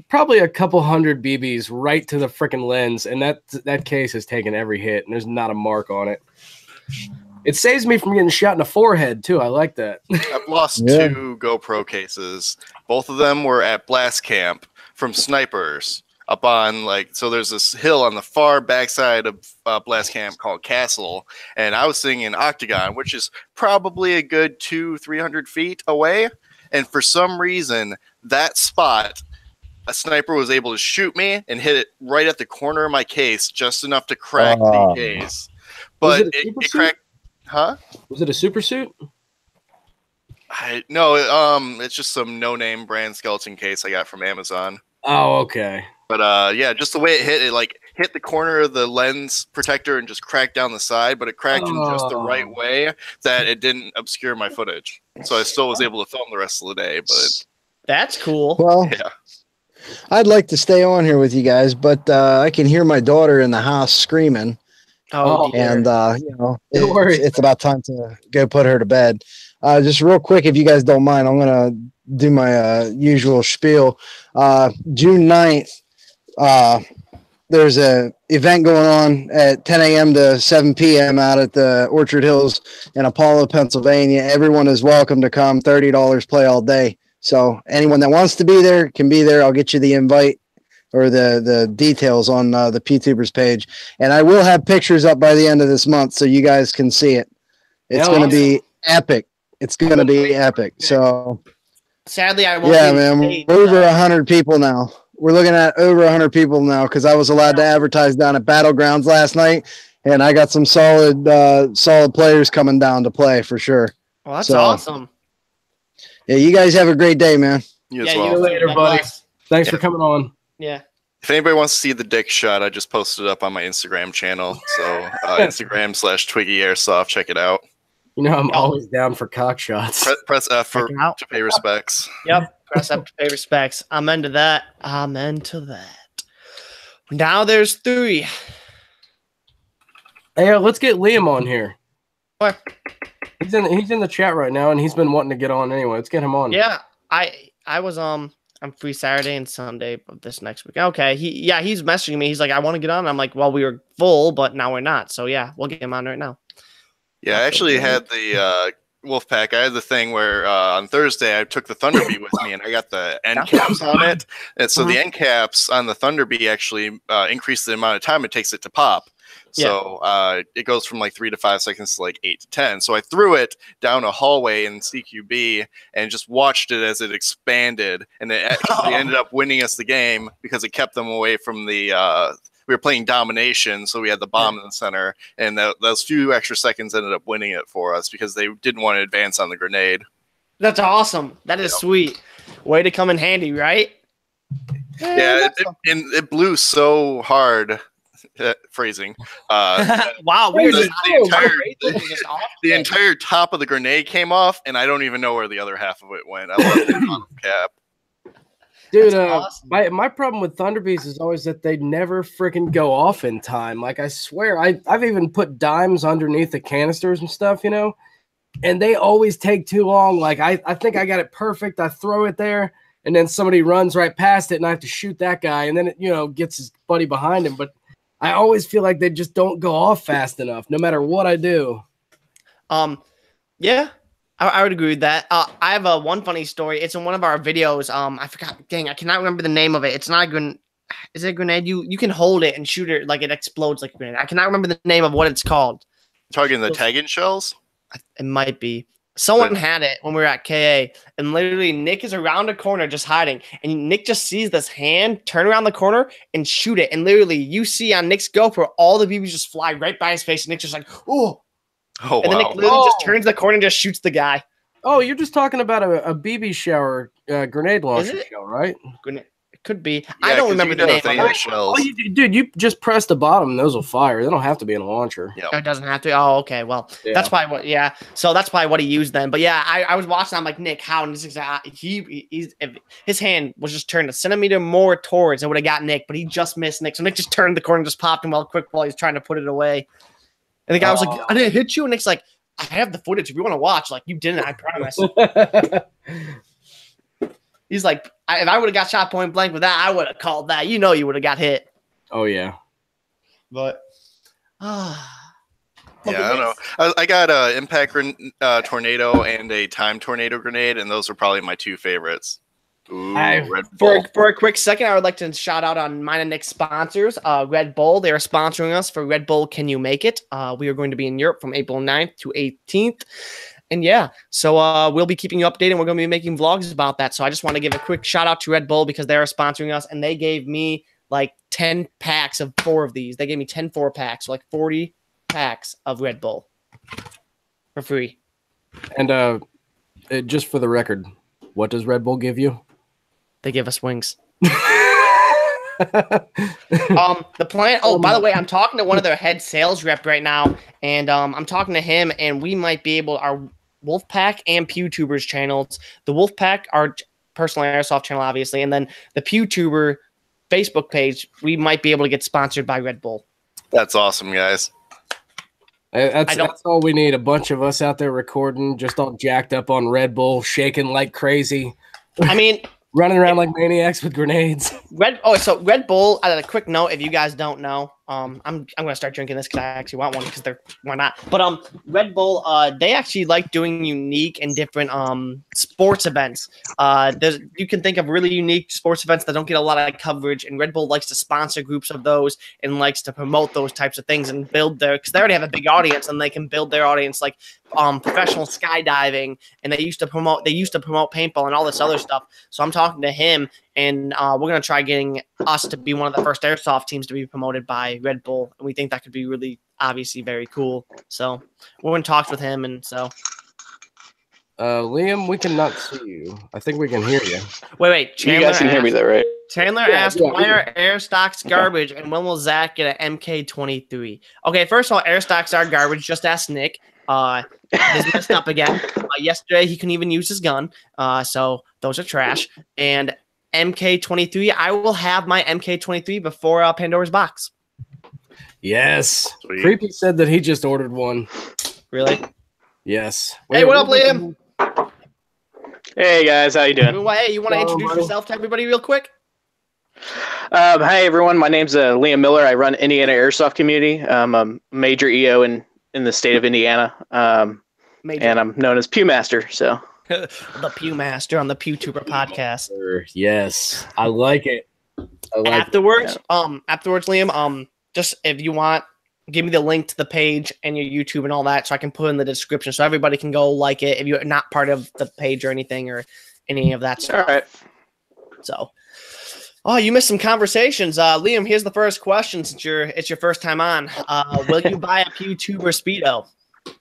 probably a couple hundred BBs right to the freaking lens, and that case has taken every hit, and there's not a mark on it. It saves me from getting shot in the forehead too. I like that. I've lost 2 GoPro cases. Both of them were at blast camp from snipers up on, like, so there's this hill on the far backside of blast camp called Castle, and I was sitting in Octagon, which is probably a good 200-300 feet away, and for some reason that spot, a sniper was able to shoot me and hit it right at the corner of my case, just enough to crack the case. But it cracked. Huh? Was it a super suit? No, it's just some no-name brand skeleton case I got from Amazon. Oh, okay. But yeah, just the way it hit the corner of the lens protector and just cracked down the side, but it cracked in just the right way that it didn't obscure my footage. So I still was able to film the rest of the day. But that's cool. Well, yeah. I'd like to stay on here with you guys, but I can hear my daughter in the house screaming. Oh, and it's about time to go put her to bed. Just real quick, if you guys don't mind, I'm gonna do my usual spiel. June 9th, there's a event going on at 10 a.m. to 7 p.m. out at the Orchard Hills in Apollo, Pennsylvania. Everyone is welcome to come. $30 play all day. So anyone that wants to be there can be there. I'll get you the invite or the details on the Pewtubers page. And I will have pictures up by the end of this month so you guys can see it. It's going to be epic. It's going to be epic. So sadly, I won't. Yeah, man, we're over 100 people now. we're looking at over 100 people now because I was allowed to advertise down at Battlegrounds last night, and I got some solid players coming down to play for sure. Well, that's awesome. Yeah, you guys have a great day, man. You as well. You later, buddy. Thanks for coming on. Yeah. If anybody wants to see the dick shot, I just posted it up on my Instagram channel. So Instagram/Twiggy Airsoft. Check it out. You know, I'm always down for cock shots. Press F to pay respects. Yep. Press F to pay respects. I'm into that. Now there's 3. Hey, let's get Liam on here. What? He's in the chat right now, and he's been wanting to get on anyway. Let's get him on. Yeah. I was I'm free Saturday and Sunday of this next week. Okay. He's messaging me. He's like, I want to get on. I'm like, well, we were full, but now we're not. So yeah, we'll get him on right now. Yeah, I actually had the Wolfpack. I had the thing where on Thursday I took the Thunderbee with me, and I got the end caps on it. And so the end caps on the Thunderbee actually increase the amount of time it takes it to pop. So it goes from like 3 to 5 seconds to like 8 to 10. So I threw it down a hallway in CQB and just watched it as it expanded. And it actually ended up winning us the game because it kept them away from the we were playing domination. So we had the bomb in the center. And those few extra seconds ended up winning it for us because they didn't want to advance on the grenade. That's awesome. That is sweet. Way to come in handy, right? Yeah, it blew so hard. Phrasing. Wow, weird. The entire top of the grenade came off, and I don't even know where the other half of it went. I left it on the cap. Dude, awesome. my problem with Thunderbees is always that they never freaking go off in time. Like, I swear, I've even put dimes underneath the canisters and stuff, you know, and they always take too long. Like, I think I got it perfect. I throw it there, and then somebody runs right past it, and I have to shoot that guy, and then it, gets his buddy behind him. But I always feel like they just don't go off fast enough, no matter what I do. Yeah, I would agree with that. I have one funny story. It's in one of our videos. I forgot. Dang, I cannot remember the name of it. It's not a grenade. Is it a grenade? You can hold it and shoot it like it explodes like a grenade. I cannot remember the name of what it's called. Talking the tag-in shells? It might be. Someone had it when we were at KA, and literally Nick is around a corner just hiding, and Nick just sees this hand turn around the corner and shoot it, and literally you see on Nick's GoPro all the BBs just fly right by his face, and Nick's just like, oh, and then Nick literally just turns the corner and just shoots the guy. Oh, you're just talking about a BB shower grenade launcher shell, right? It could be. Yeah, I don't remember the name of the shells. Dude, you just press the bottom and those will fire. They don't have to be in a launcher. Yep. It doesn't have to. Oh, okay. Well, that's probably what. Yeah. So that's probably what he used then. But yeah, I was watching. I'm like, Nick, how? And if his hand was just turned a centimeter more towards, it would have got Nick, but he just missed Nick. So Nick just turned the corner and just popped him quick while he's trying to put it away. And the guy was like, I didn't hit you. And Nick's like, I have the footage if you want to watch. Like, you didn't. I promise. He's like, if I would have got shot point blank with that, I would have called that. You know, you would have got hit. Oh yeah. But yeah, I don't know. I got an impact tornado and a time tornado grenade, and those are probably my 2 favorites. Ooh, Red Bull. For a quick second, I would like to shout out on mine and Nick's sponsors. Red Bull, they are sponsoring us for Red Bull Can You Make It? We are going to be in Europe from April 9th to 18th. And yeah, so we'll be keeping you updated. We're going to be making vlogs about that. So I just want to give a quick shout out to Red Bull because they are sponsoring us, and they gave me like 10 packs of 4 of these. They gave me 10 4-packs, so like 40 packs of Red Bull for free. And just for the record, what does Red Bull give you? They give us wings. The plan. Oh, by the way, I'm talking to one of their head sales rep right now, and I'm talking to him, and we might be able. Our Wolfpack and Pewtubers channels. The Wolfpack, our personal Airsoft channel, obviously, and then the Pewtuber Facebook page. We might be able to get sponsored by Red Bull. That's awesome, guys. That's all we need. A bunch of us out there recording, just all jacked up on Red Bull, shaking like crazy. I mean, running around like maniacs with grenades. So Red Bull. A quick note, if you guys don't know, I'm gonna start drinking this because I actually want one because why not? But Red Bull, they actually like doing unique and different sports events. You can think of really unique sports events that don't get a lot of coverage, and Red Bull likes to sponsor groups of those and likes to promote those types of things and build because they already have a big audience and they can build their audience like professional skydiving, and they used to promote paintball and all this other stuff. So I'm talking to him, and we're gonna try getting us to be one of the first airsoft teams to be promoted by Red Bull, and we think that could be really obviously very cool. So we're in talks with him, and so. Liam, we cannot see you. I think we can hear you. Wait. Chandler You guys can hear me though, right? Chandler asked, why are air stocks garbage, and when will Zach get an MK23? Okay, first of all, air stocks are garbage. Just ask Nick. He's messed up again. Yesterday, he couldn't even use his gun. So those are trash. And MK23, I will have my MK23 before Pandora's Box. Yes. Sweet. Creepy said that he just ordered one. Really? Yes. Hey, what up, Liam? Hey guys, how you doing? Hey, you want to introduce yourself to everybody real quick? Hi everyone, my name's Liam Miller. I run Indiana Airsoft Community. I'm a major EO in the state of Indiana, and I'm known as Pewmaster. So the Pewmaster on the Pewtuber podcast. Yes, I like it. Afterwards, Liam, just if you want, give me the link to the page and your YouTube and all that, so I can put in the description so everybody can go like it if you're not part of the page or anything or any of that stuff. All right. So, you missed some conversations. Liam, here's the first question since it's your first time on. Will you buy a Pewtuber Speedo?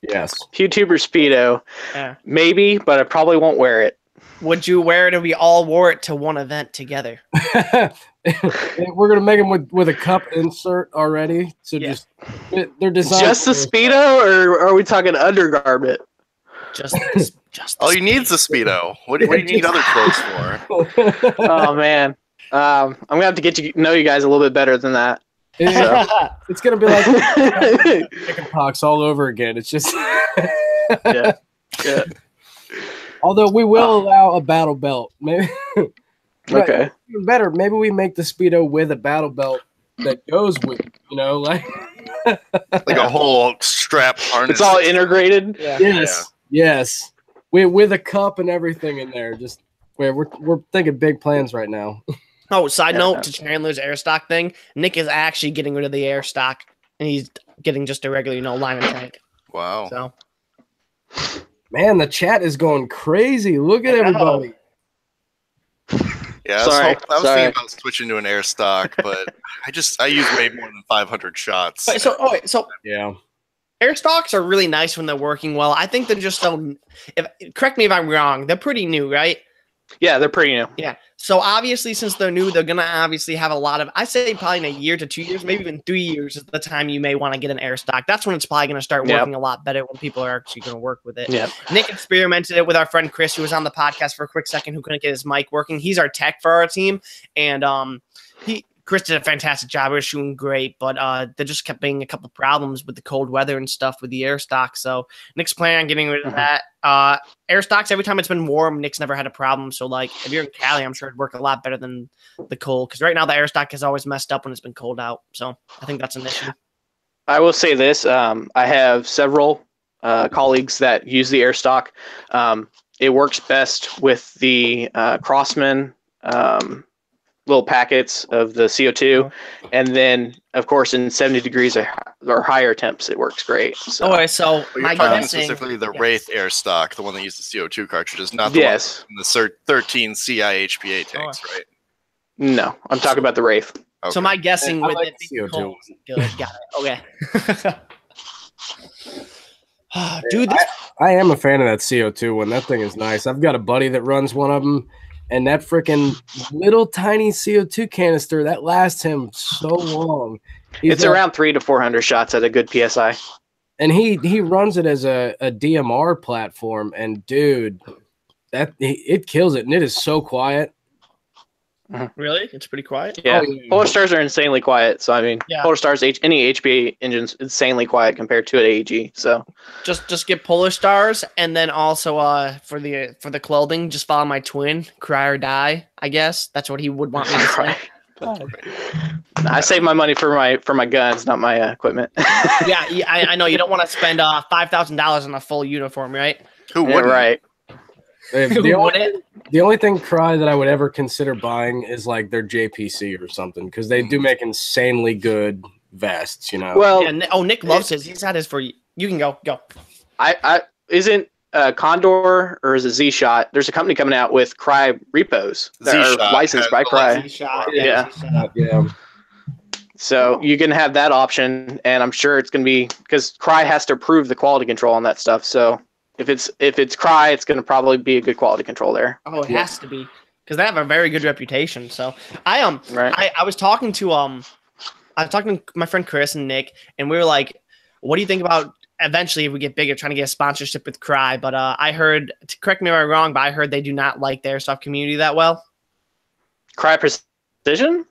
Yes. Pewtuber Speedo. Yeah. Maybe, but I probably won't wear it. Would you wear it if we all wore it to one event together? We're gonna make them with a cup insert already. So they're designed. Just the Speedo, or are we talking undergarment? Just all you need is a Speedo. What do you need other clothes for? Oh man, I'm gonna have to get to know you guys a little bit better than that. It's gonna be like chickenpox all over again. It's just yeah. Although we will allow a battle belt, maybe. Okay. Even better, maybe we make the Speedo with a battle belt that goes with it, like a whole strap harness. It's all integrated. Yeah. Yes. With a cup and everything in there. Just we're thinking big plans right now. Oh, side note to Chandler's airstock thing, Nick is actually getting rid of the airstock, and he's getting just a regular, line and tank. Wow. So, man, the chat is going crazy. Look at everybody. Yeah, I was thinking about switching to an air stock, but I use way more than 500 shots. So yeah, air stocks are really nice when they're working well. I think they're just so. Correct me if I'm wrong. They're pretty new, right? Yeah, they're pretty new. Yeah. So obviously, since they're new, they're gonna obviously have a lot of. I say probably in a year to 2 years, maybe even 3 years is the time you may want to get an air stock. That's when it's probably gonna start working a lot better when people are actually gonna work with it. Yeah. Nick experimented it with our friend Chris, who was on the podcast for a quick second, who couldn't get his mic working. He's our tech for our team, and Chris did a fantastic job. We were shooting great, but there just kept being a couple of problems with the cold weather and stuff with the air stock. So Nick's planning on getting rid of that. Air stocks, every time it's been warm, Nick's never had a problem. So, if you're in Cali, I'm sure it'd work a lot better than the cold. Because right now, the air stock is always messed up when it's been cold out. So I think that's an issue. I will say this. I have several colleagues that use the air stock. It works best with the Crossman little packets of the CO2, and then of course in 70 degrees or higher temps it works great. So, you're talking specifically the Wraith air stock, the one that uses the CO2 cartridges, not the one in the 13 CI HPA tanks, right? No, I'm talking about the Wraith. Okay. So my guessing with like it being cold, good, got it. Okay. Dude, I am a fan of that CO2 one. That thing is nice. I've got a buddy that runs one of them. And that freaking little tiny CO2 canister, that lasts him so long. It's around 300 to 400 shots at a good PSI. And he runs it as a DMR platform. And, dude, it kills it. And it is so quiet. Really? It's pretty quiet? Yeah. Polar Stars are insanely quiet. So, Polar Stars, any HPA engine's insanely quiet compared to an AEG. So, just get Polar Stars, and then also for the clothing, just follow my twin, Cry or Die. I guess that's what he would want me to say. I save my money for my guns, not my equipment. yeah, I know you don't want to spend $5,000 on a full uniform, right? Who wouldn't? Right. The only thing Cry that I would ever consider buying is their JPC or something, because they do make insanely good vests, Well, Nick loves his. He's had his for you. You can go. Isn't Condor or is it Z-Shot? There's a company coming out with Cry repos that are Z-Shot licensed by Cry. Yeah. Yeah. So you can have that option, and I'm sure it's going to be because Cry has to approve the quality control on that stuff. So if it's Cry, it's going to probably be a good quality control there. Oh, it has to be because they have a very good reputation. So I was talking to my friend Chris and Nick, and we were like, "What do you think about eventually if we get bigger, trying to get a sponsorship with Cry?" But I heard, correct me if I'm wrong, but I heard they do not like the airsoft community that well. Cry Precision?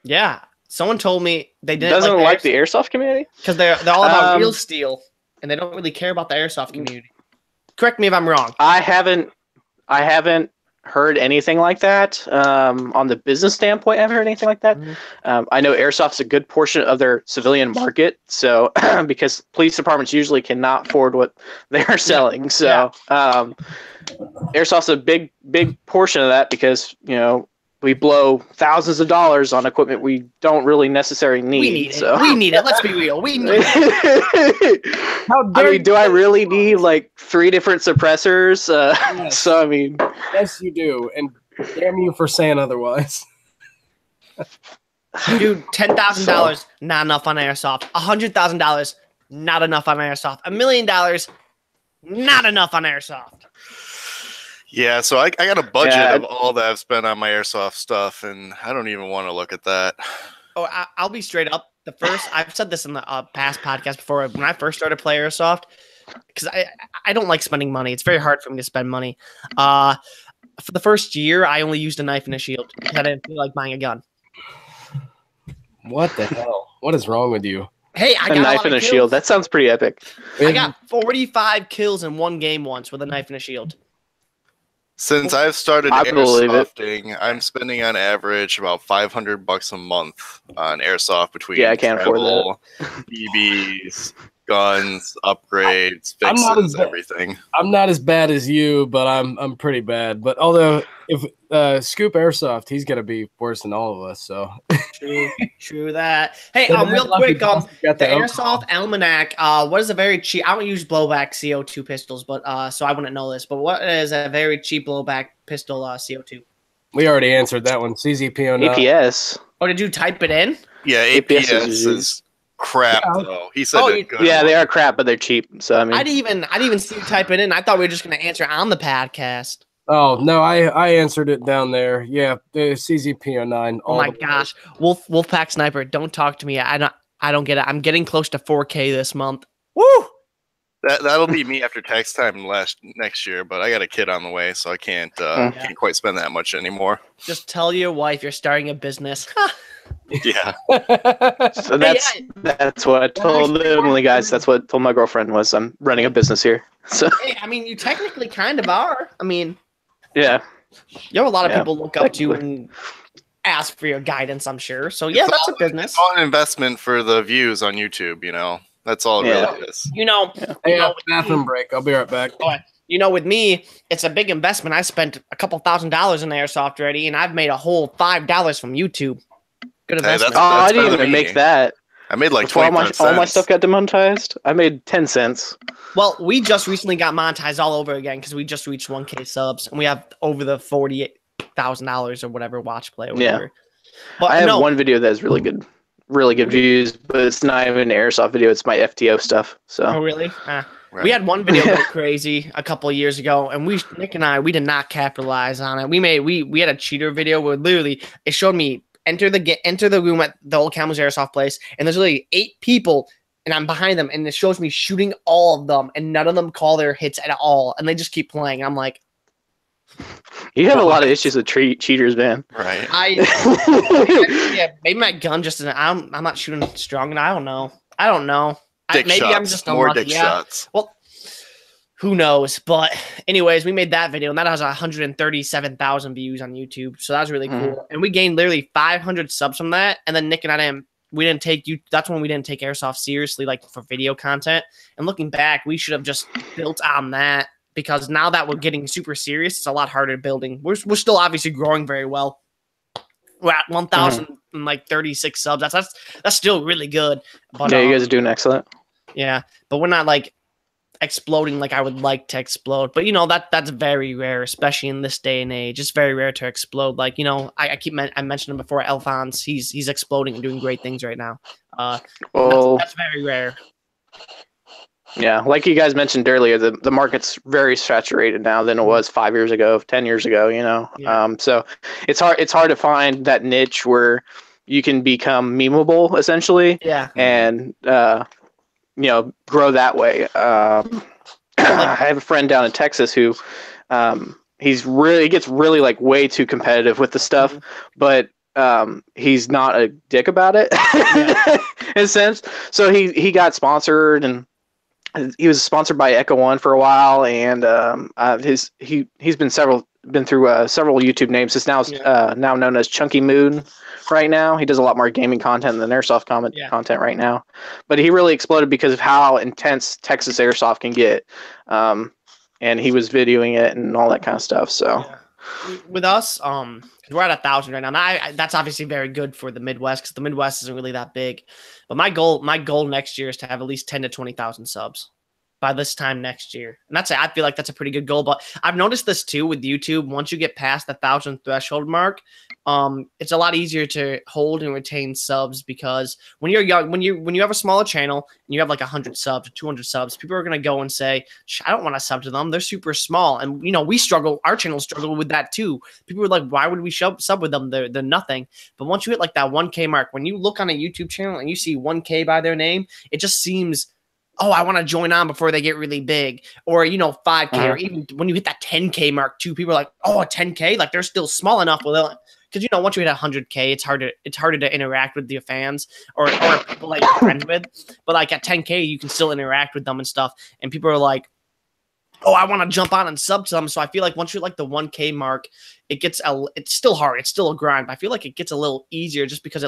Yeah. Someone told me they didn't doesn't like the airsoft community because they're all about real steel and they don't really care about the airsoft community. Correct me if I'm wrong. I haven't heard anything like that. On the business standpoint, I haven't heard anything like that. I know airsoft's a good portion of their civilian market, so because police departments usually cannot afford what they are selling, so airsoft's a big portion of that because we blow thousands of dollars on equipment we don't really necessarily need. We need it. So. We need it. Let's be real. We need it. Do I really need like 3 different suppressors? Yes. So, I mean. Yes, you do. And damn you for saying otherwise. Dude, $10,000, not enough on airsoft. $100,000, not enough on airsoft. $1 million, not enough on airsoft. Yeah, so I got a budget of all that I've spent on my airsoft stuff, and I don't even want to look at that. Oh, I'll be straight up. I've said this in the past podcast before. When I first started playing airsoft, because I don't like spending money. It's very hard for me to spend money. For the first year, I only used a knife and a shield because I didn't feel like buying a gun. What the hell? What is wrong with you? Hey, I got a knife and a shield. That sounds pretty epic. I got 45 kills in one game once with a knife and a shield. Since I've started airsofting, I'm spending on average about $500 a month on airsoft between I can't afford that. BBs, guns, upgrades, fixes, everything. I'm not as bad as you, but I'm pretty bad. But although if Scoop Airsoft, he's gonna be worse than all of us. So true that. Hey, real quick, the Airsoft Almanac. What is a very cheap? I don't use blowback CO2 pistols, but so I wouldn't know this. But what is a very cheap blowback pistol CO2? We already answered that one. CZP09. APS. Oh, did you type it in? Yeah, APS is crap though. He said they are crap, but they're cheap. So I mean, I didn't even see you type it in. I thought we were just going to answer on the podcast. Oh no, I answered it down there. Yeah, the CZP09. Oh my gosh, Wolfpack Sniper, don't talk to me. I don't get it. I'm getting close to 4K this month. Woo! That'll be me after tax time next year, but I got a kid on the way, so I can't quite spend that much anymore. Just tell your wife you're starting a business. Yeah. So that's what I told Emily, guys. That's what I told my girlfriend was I'm running a business here. So hey, I mean, you technically kind of are. I mean, yeah, you have a lot of people look up to and ask for your guidance, I'm sure. So yeah, that's a business. It's all an investment for the views on YouTube, That's all it really is. Bathroom break. I'll be right back. With me, it's a big investment. I spent a couple $1,000s in airsoft already, and I've made a whole $5 from YouTube. Good investment. I didn't even make that. I made like all my stuff got demonetized. I made 10 cents. Well, we just recently got monetized all over again because we just reached 1K subs, and we have over the $48,000 or whatever watch play. Or whatever. But I have one video that has really good views, but it's not even an airsoft video. It's my FTO stuff. So. Oh really? Right. We had one video go crazy a couple of years ago, and Nick and I did not capitalize on it. We had a cheater video where literally it showed me enter the room at the old Camel's Airsoft place, and there's literally 8 people, and I'm behind them, and it shows me shooting all of them, and none of them call their hits at all, and they just keep playing. I'm like, you have a lot of issues with cheaters, man. Right. Maybe my gun just isn't. I'm not shooting strong, and I don't know. I'm just more dick shots. Well, who knows? But anyways, we made that video, and that has 137,000 views on YouTube. So that was really cool. And we gained literally 500 subs from that. And then Nick and I didn't take you. That's when we didn't take airsoft seriously, like for video content. And looking back, we should have just built on that because now that we're getting super serious, it's a lot harder building. We're still obviously growing very well. We're at 1,036 subs. That's still really good. But, you guys are doing excellent. Yeah, but we're not like exploding like I would like to explode. But that's very rare, especially in this day and age. It's very rare to explode. Like I mentioned him before, Alphonse. He's exploding and doing great things right now. That's very rare. Yeah, like you guys mentioned earlier, the market's very saturated now than it was 5 years ago, 10 years ago. Yeah. So it's hard to find that niche where you can become memeable essentially. Yeah. And grow that way. I have a friend down in Texas who he gets really like way too competitive with the stuff, but he's not a dick about it in a sense. So he got sponsored, and he was sponsored by Echo One for a while, and he's been through several YouTube names. He's now known as Chunky Moon. Right now, he does a lot more gaming content than Airsoft content right now, but he really exploded because of how intense Texas Airsoft can get, and he was videoing it and all that kind of stuff. So with us, we're at 1,000 right now. That's obviously very good for the Midwest because the Midwest isn't really that big. But my goal next year is to have at least 10 to 20,000 subs by this time next year. And I feel like that's a pretty good goal. But I've noticed this too with YouTube. Once you get past the 1,000 threshold mark, it's a lot easier to hold and retain subs because when you're young, when you have a smaller channel and you have like 100 subs or 200 subs, people are going to go and say, I don't want to sub to them. They're super small. And, our channels struggle with that too. People are like, why would we sub with them? They're nothing. But once you hit like that 1K mark, when you look on a YouTube channel and you see 1K by their name, it just seems, I want to join on before they get really big, or 5K, or even when you hit that 10K mark too, people are like, a 10K, like they're still small enough because once you hit 100K, it's harder to interact with your fans or people that you're friends with. But like at 10K, you can still interact with them and stuff, and people are like, I want to jump on and sub to them. So I feel like once you're like the 1K mark, it's still hard, it's still a grind, but I feel like it gets a little easier just because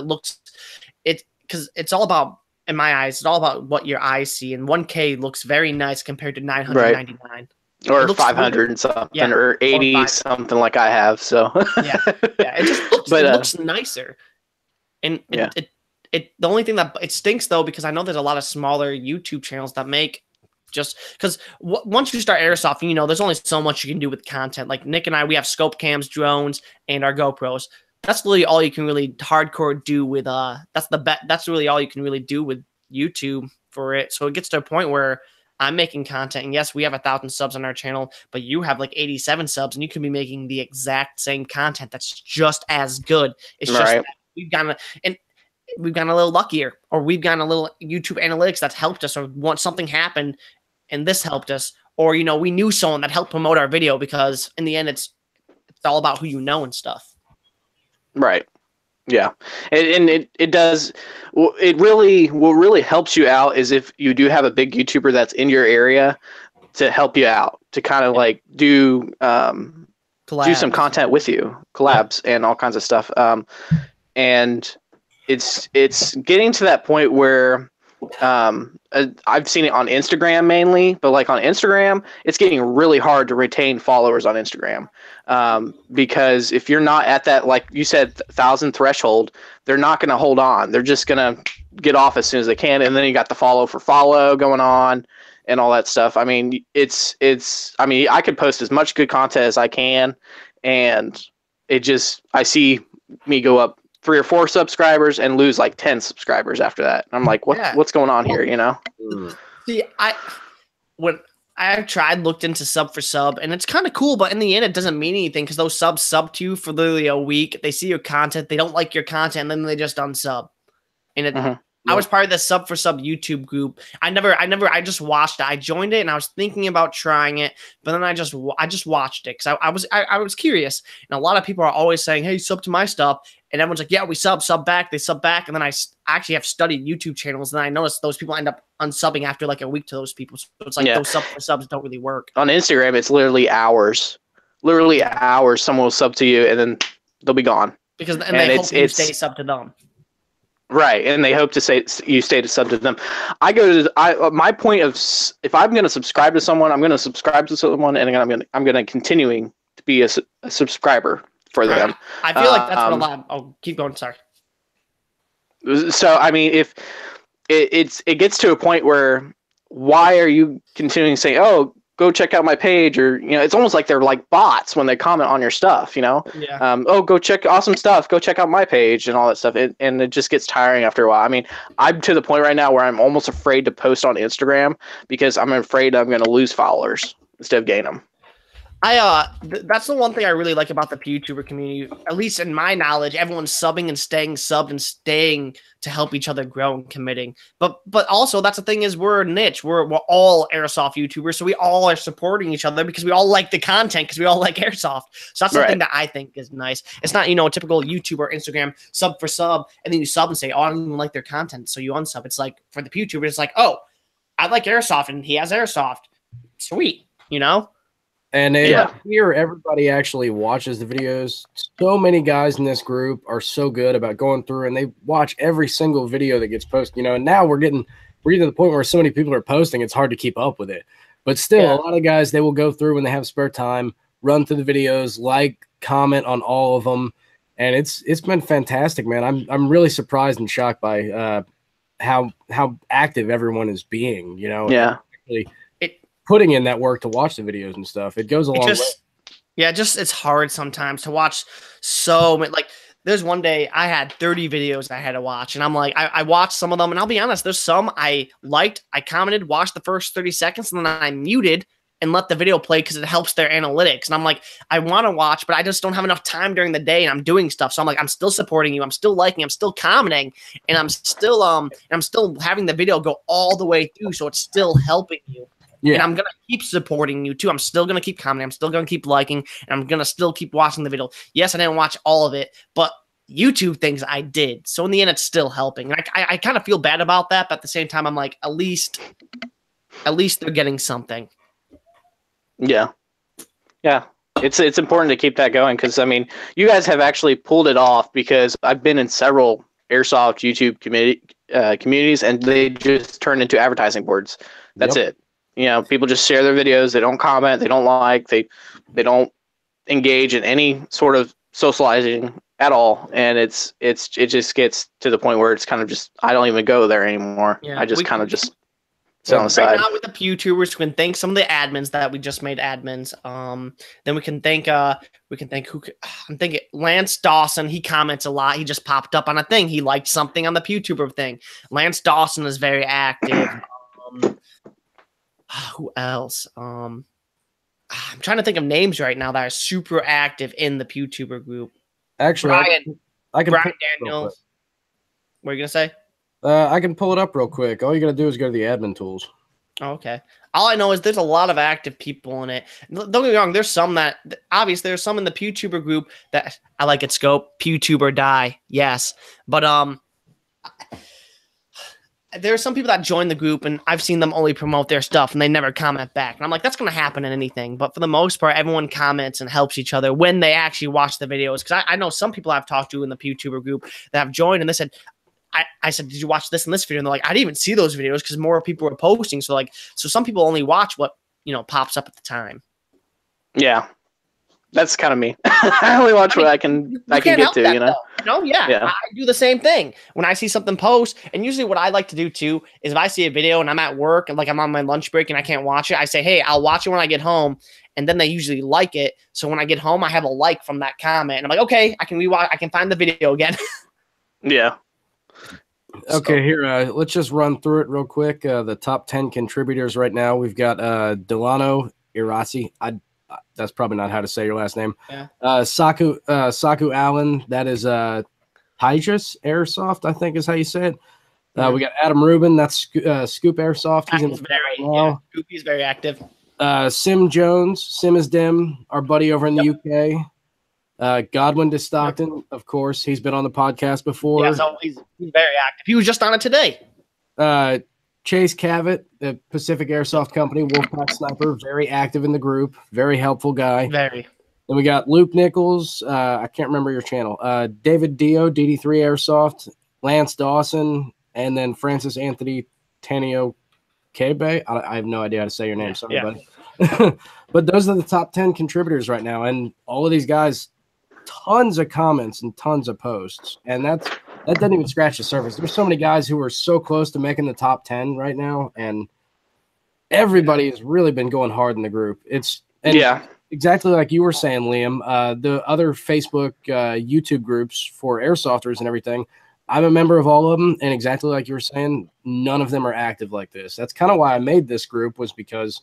because it's all about. In my eyes, it's all about what your eyes see, and 1K looks very nice compared to 999. Right. Or 500 and something, or 80 or something like I have. So it just looks nicer. And the only thing that it stinks though, because I know there's a lot of smaller YouTube channels that make just because once you start Airsoft, there's only so much you can do with content. Like Nick and I, we have scope cams, drones, and our GoPros. That's really all you can really hardcore do with that's really all you can really do with YouTube for it. So it gets to a point where I'm making content, and yes, we have 1,000 subs on our channel, but you have like 87 subs, and you can be making the exact same content that's just as good. It's just that we've gotten a little luckier, or we've gotten a little YouTube analytics that's helped us, or once something happened and this helped us, or we knew someone that helped promote our video, because in the end it's all about who you know and stuff. Right. Yeah. And it does. It really, what really helps you out is if you do have a big YouTuber that's in your area to help you out, to kind of like do some content with you, collabs and all kinds of stuff. And it's getting to that point where I've seen it on Instagram mainly, but like on Instagram, it's getting really hard to retain followers on Instagram. Because if you're not at that, like you said, 1,000 threshold, they're not going to hold on. They're just going to get off as soon as they can. And then you got the follow going on and all that stuff. I mean, I could post as much good content as I can, and I see me go up 3 or 4 subscribers and lose like 10 subscribers after that. I'm like, what's going on here? See, I've looked into sub for sub, and it's kind of cool, but in the end, it doesn't mean anything because those subs sub to you for literally a week. They see your content, they don't like your content, and then they just unsub. And I was part of the sub for sub YouTube group. I just watched it. I joined it and I was thinking about trying it, but then I just watched it because I was curious. And a lot of people are always saying, "Hey, sub to my stuff," and everyone's like, "Yeah, we sub back." They sub back, and then I actually have studied YouTube channels, and I noticed those people end up unsubbing after like a week to those people. So it's like those sub for subs don't really work. On Instagram, it's literally hours. Someone will sub to you, and then they'll be gone because they hope you stay sub to them. Right, and they hope to say you stay to sub to them. My point of, if I'm going to subscribe to someone, I'm going to subscribe to someone, and I'm going to continuing to be a subscriber for them. I feel like that's what a lot. Oh, keep going. Sorry. So I mean, if it gets to a point where why are you continuing to say, oh, go check out my page? Or, it's almost like they're like bots when they comment on your stuff, Yeah. Oh, go check awesome stuff. Go check out my page and all that stuff. And it just gets tiring after a while. I mean, I'm to the point right now where I'm almost afraid to post on Instagram because I'm afraid I'm going to lose followers instead of gain them. That's the one thing I really like about the Pewtuber community. At least in my knowledge, everyone's subbing and staying subbed and staying to help each other grow and committing. But also that's the thing is we're a niche. We're all Airsoft YouTubers, so we all are supporting each other because we all like the content because we all like Airsoft. So that's the thing that I think is nice. It's not a typical YouTube or Instagram sub for sub, and then you sub and say, oh, I don't even like their content, so you unsub. It's like for the Pewtubers, it's like, oh, I like Airsoft and he has Airsoft. Sweet, And here, everybody actually watches the videos. So many guys in this group are so good about going through, and they watch every single video that gets posted. And now we're getting to the point where so many people are posting, it's hard to keep up with it. But still, a lot of guys, they will go through when they have spare time, run through the videos, comment on all of them, and it's been fantastic, man. I'm really surprised and shocked by how active everyone is being. Actually putting in that work to watch the videos and stuff. It goes a long way. Yeah, it's hard sometimes to watch so many. Like, there's one day I had 30 videos I had to watch, and I'm like, I watched some of them, and I'll be honest, there's some I liked, I commented, watched the first 30 seconds, and then I muted and let the video play because it helps their analytics. And I'm like, I want to watch, but I just don't have enough time during the day, and I'm doing stuff. So I'm like, I'm still supporting you, I'm still liking, I'm still commenting, and I'm still having the video go all the way through, so it's still helping you. Yeah. And I'm going to keep supporting you, too. I'm still going to keep commenting. I'm still going to keep liking. And I'm going to still keep watching the video. Yes, I didn't watch all of it, but YouTube things I did. So in the end, it's still helping. And I kind of feel bad about that, but at the same time, I'm like, at least they're getting something. Yeah. Yeah. It's important to keep that going because, I mean, you guys have actually pulled it off because I've been in several Airsoft YouTube communities, and they just turn into advertising boards. That's it. People just share their videos. They don't comment. They don't like. They don't engage in any sort of socializing at all. And it just gets to the point where it's kind of just I don't even go there anymore. Yeah, I just kind of just sit on the side. Right now with the Pewtubers, we can thank some of the admins that we just made admins. Then we can thank who I'm thinking Lance Dawson. He comments a lot. He just popped up on a thing. He liked something on the Pewtuber thing. Lance Dawson is very active. Who else? I'm trying to think of names right now that are super active in the Pewtuber group. Actually, Brian Daniels. What are you gonna say? I can pull it up real quick. All you gotta do is go to the admin tools. Oh, okay. All I know is there's a lot of active people in it. Don't get me wrong. There's some that obviously there's some in the Pewtuber group that I like. It scope Pewtuber die. Yes, but there are some people that join the group, and I've seen them only promote their stuff, and they never comment back. And I'm like, that's going to happen in anything. But for the most part, everyone comments and helps each other when they actually watch the videos. Because I know some people I've talked to in the Pewtuber group that have joined, and they said, I said, did you watch this and this video? And they're like, I didn't even see those videos because more people were posting. So some people only watch what, pops up at the time. Yeah. That's kind of me. I only watch what I can get to, Yeah. I do the same thing. When I see something post, and usually what I like to do too is if I see a video and I'm at work and I'm on my lunch break and I can't watch it, I say, hey, I'll watch it when I get home. And then they usually like it. So when I get home, I have a like from that comment. And I'm like, okay, I can rewatch. I can find the video again. Yeah. Okay, here, let's just run through it real quick. The top 10 contributors right now. We've got Delano Irasi. That's probably not how to say your last name. Yeah. Saku Allen. That is Hydrus Airsoft, I think is how you say it. We got Adam Rubin. That's Scoop Airsoft. He's in the He's very active. Sim Jones. Sim is Dim, our buddy over in the UK. Godwin de Stockton, of course. He's been on the podcast before. Yeah, so he's very active. He was just on it today. Chase Cavett, the Pacific Airsoft Company, Wolfpack Sniper, very active in the group, very helpful guy. Very. Then we got Luke Nichols. I can't remember your channel. David Dio, DD3 Airsoft, Lance Dawson, and then Francis Anthony Tanio Kebe. I have no idea how to say your name. Sorry, buddy. But those are the top 10 contributors right now, and all of these guys, tons of comments and tons of posts, and that doesn't even scratch the surface. There's so many guys who are so close to making the top 10 right now, and everybody has really been going hard in the group. And exactly like you were saying, Liam, the other Facebook, YouTube groups for airsofters and everything, I'm a member of all of them, and exactly like you were saying, none of them are active like this. That's kind of why I made this group, was because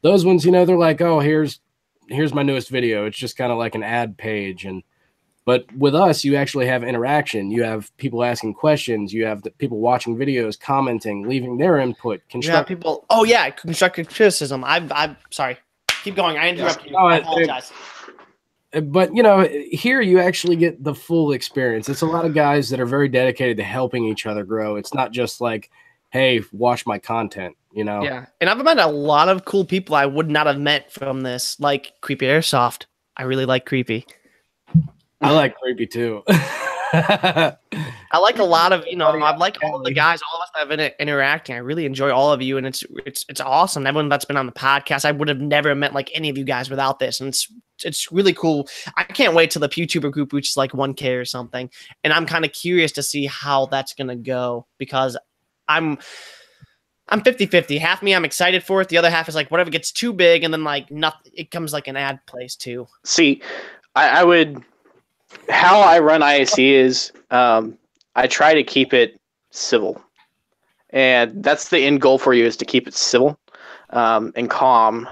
those ones, you know, they're like, oh, here's my newest video. It's just kind of like an ad page. But with us, you actually have interaction. You have people asking questions. You have the people watching videos, commenting, leaving their input. People. Oh yeah, constructive criticism. I'm sorry. Keep going. I interrupted you. I apologize. But, you know, here you actually get the full experience. It's a lot of guys that are very dedicated to helping each other grow. It's not just like, hey, watch my content, you know? Yeah. And I've met a lot of cool people I would not have met from this, like Creepy Airsoft. I really like Creepy. I like Creepy too. I like a lot of, you know, I like all of the guys, all of us that have been interacting. I really enjoy all of you, and it's awesome. Everyone that's been on the podcast, I would have never met like any of you guys without this, and it's really cool. I can't wait till the Pewtuber group reaches like 1K or something, and I'm kind of curious to see how that's gonna go, because I'm 50-50. Half me, I'm excited for it. The other half is like, whatever gets too big, and then like nothing, it comes like an ad place too. See, I would. How I run IAC is I try to keep it civil, and that's the end goal for you, is to keep it civil and calm,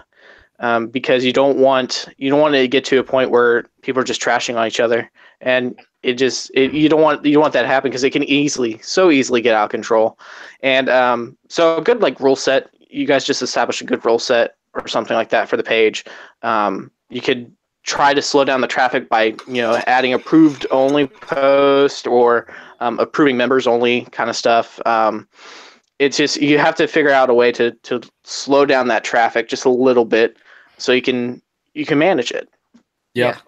because you don't want to get to a point where people are just trashing on each other, and you don't want that to happen, because it can so easily get out of control. And so a good like rule set, you guys just establish a good rule set or something like that for the page. You could try to slow down the traffic by, you know, adding approved only post or approving members only kind of stuff. It's just, you have to figure out a way to slow down that traffic just a little bit so you can manage it. Yeah.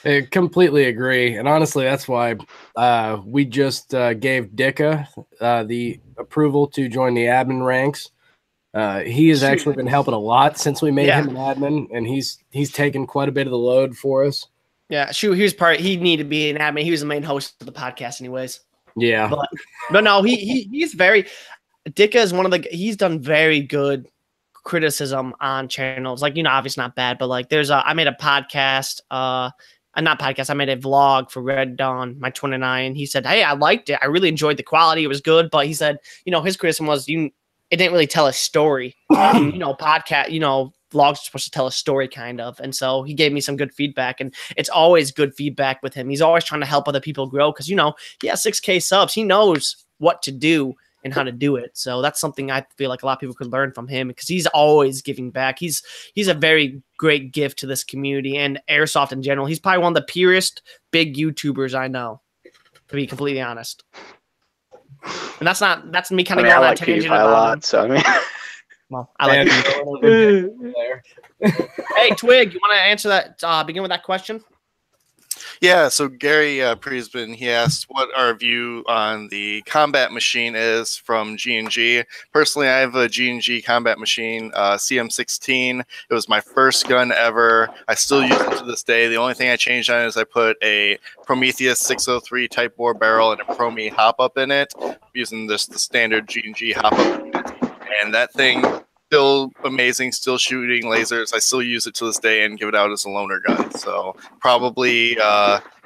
I completely agree. And honestly, that's why we just gave Dicka the approval to join the admin ranks. He has actually been helping a lot since we made him an admin, and he's taken quite a bit of the load for us. Yeah, he needed to be an admin. He was the main host of the podcast anyways. Yeah. But no, he's very, Dicka is he's done very good criticism on channels. Like, you know, obviously not bad, but like I made a podcast, I made a vlog for Red Dawn, my 29. He said, hey, I liked it. I really enjoyed the quality. It was good. But he said, you know, his criticism was it didn't really tell a story. You know, podcast, you know, vlogs are supposed to tell a story kind of. And so he gave me some good feedback, and it's always good feedback with him. He's always trying to help other people grow, because, you know, he has 6K subs. He knows what to do and how to do it. So that's something I feel like a lot of people could learn from him, because he's always giving back. He's a very great gift to this community and Airsoft in general. He's probably one of the purest big YouTubers I know, to be completely honest. And that's me kind of going on a tangent about a lot. So I mean, well, I like you. Hey, Twig, you want to answer that? Begin with that question. Yeah, so Gary Priesman, he asked what our view on the combat machine is from G&G. Personally, I have a G&G combat machine, CM16. It was my first gun ever. I still use it to this day. The only thing I changed on it is I put a Prometheus 603 Type bore barrel and a Promi hop-up in it, using the standard G&G hop-up unit. And that thing, still amazing, still shooting lasers. I still use it to this day and give it out as a loaner gun. So probably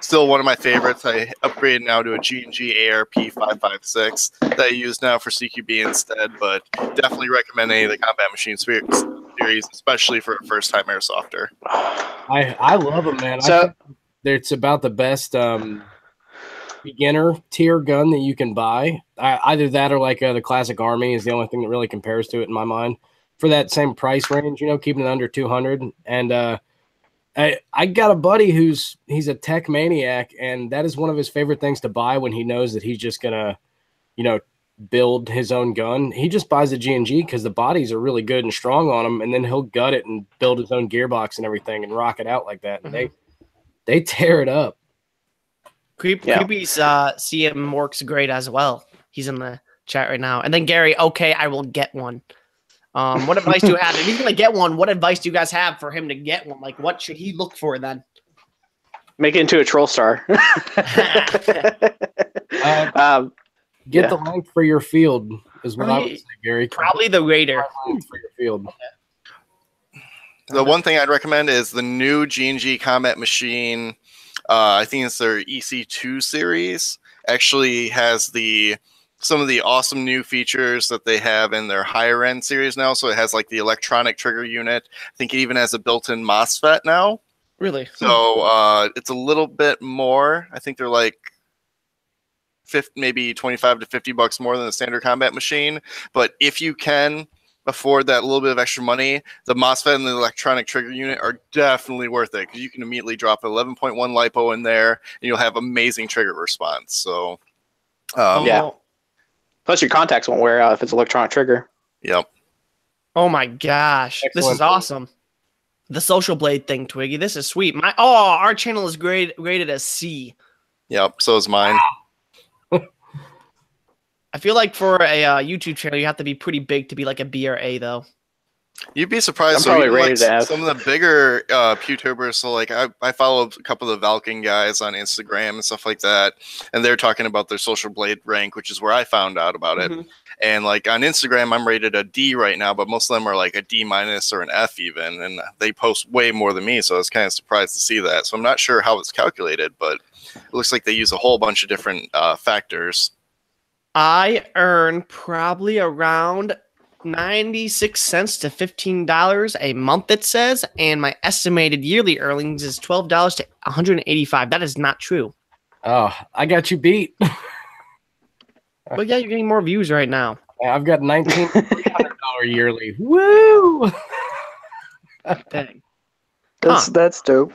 still one of my favorites. I upgraded now to a G&G ARP 556 that I use now for CQB instead, but definitely recommend any of the combat machine series, especially for a first-time airsofter. I love them, man. So, I think it's about the best beginner tier gun that you can buy. Either that or like the classic Army is the only thing that really compares to it in my mind, for that same price range, you know, keeping it under 200. And I got a buddy he's a tech maniac, and that is one of his favorite things to buy when he knows that he's just gonna, you know, build his own gun. He just buys a G&G because the bodies are really good and strong on them, and then he'll gut it and build his own gearbox and everything and rock it out like that. And they tear it up. Creepy's CM works great as well. He's in the chat right now. And then Gary, okay, I will get one. What advice do you have? If he's going to get one, what advice do you guys have for him to get one? Like, what should he look for then? Make it into a troll star. Get the length for your field is what I would say, Gary. Probably the Raider. field. The one thing I'd recommend is the new G&G Combat Machine. I think it's their EC2 series. Actually has some of the awesome new features that they have in their higher end series now. So it has like the electronic trigger unit. I think it even has a built-in MOSFET now. Really? So it's a little bit more. I think they're like maybe $25 to $50 more than the standard combat machine. But if you can afford that little bit of extra money, the MOSFET and the electronic trigger unit are definitely worth it, because you can immediately drop 11.1 LiPo in there and you'll have amazing trigger response. So yeah. Plus your contacts won't wear out if it's electronic trigger. Yep. Oh my gosh. Excellent. This is awesome. The Social Blade thing, Twiggy. This is sweet. Our channel is rated as C. Yep, so is mine. I feel like for a YouTube channel, you have to be pretty big to be like a B or A, though. You'd be surprised. I'm probably even, rated like, F. some of the bigger Pewtubers. So like I follow a couple of the Valken guys on Instagram and stuff like that, and they're talking about their Social Blade rank, which is where I found out about it. And like on Instagram, I'm rated a D right now, but most of them are like a D- or an F even, and they post way more than me. So I was kind of surprised to see that. So I'm not sure how it's calculated, but it looks like they use a whole bunch of different factors. I earn probably around 96 cents to $15 a month, it says, and my estimated yearly earnings is $12 to $185. That is not true. Oh, I got you beat. But yeah, you're getting more views right now. I've got $1,900 yearly. Woo! Dang. That's dope.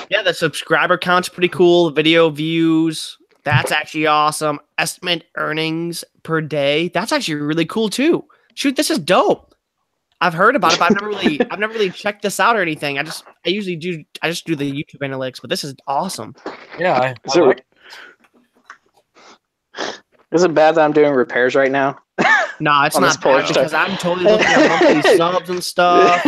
Yeah, the subscriber count's pretty cool. Video views, that's actually awesome. Estimate earnings per day, that's actually really cool too. Shoot, this is dope. I've heard about it, but I've never really checked this out or anything. I just do the YouTube analytics, but this is awesome. Yeah. Is it bad that I'm doing repairs right now? No, it's On not this porch bad because I'm totally looking at monthly subs and stuff.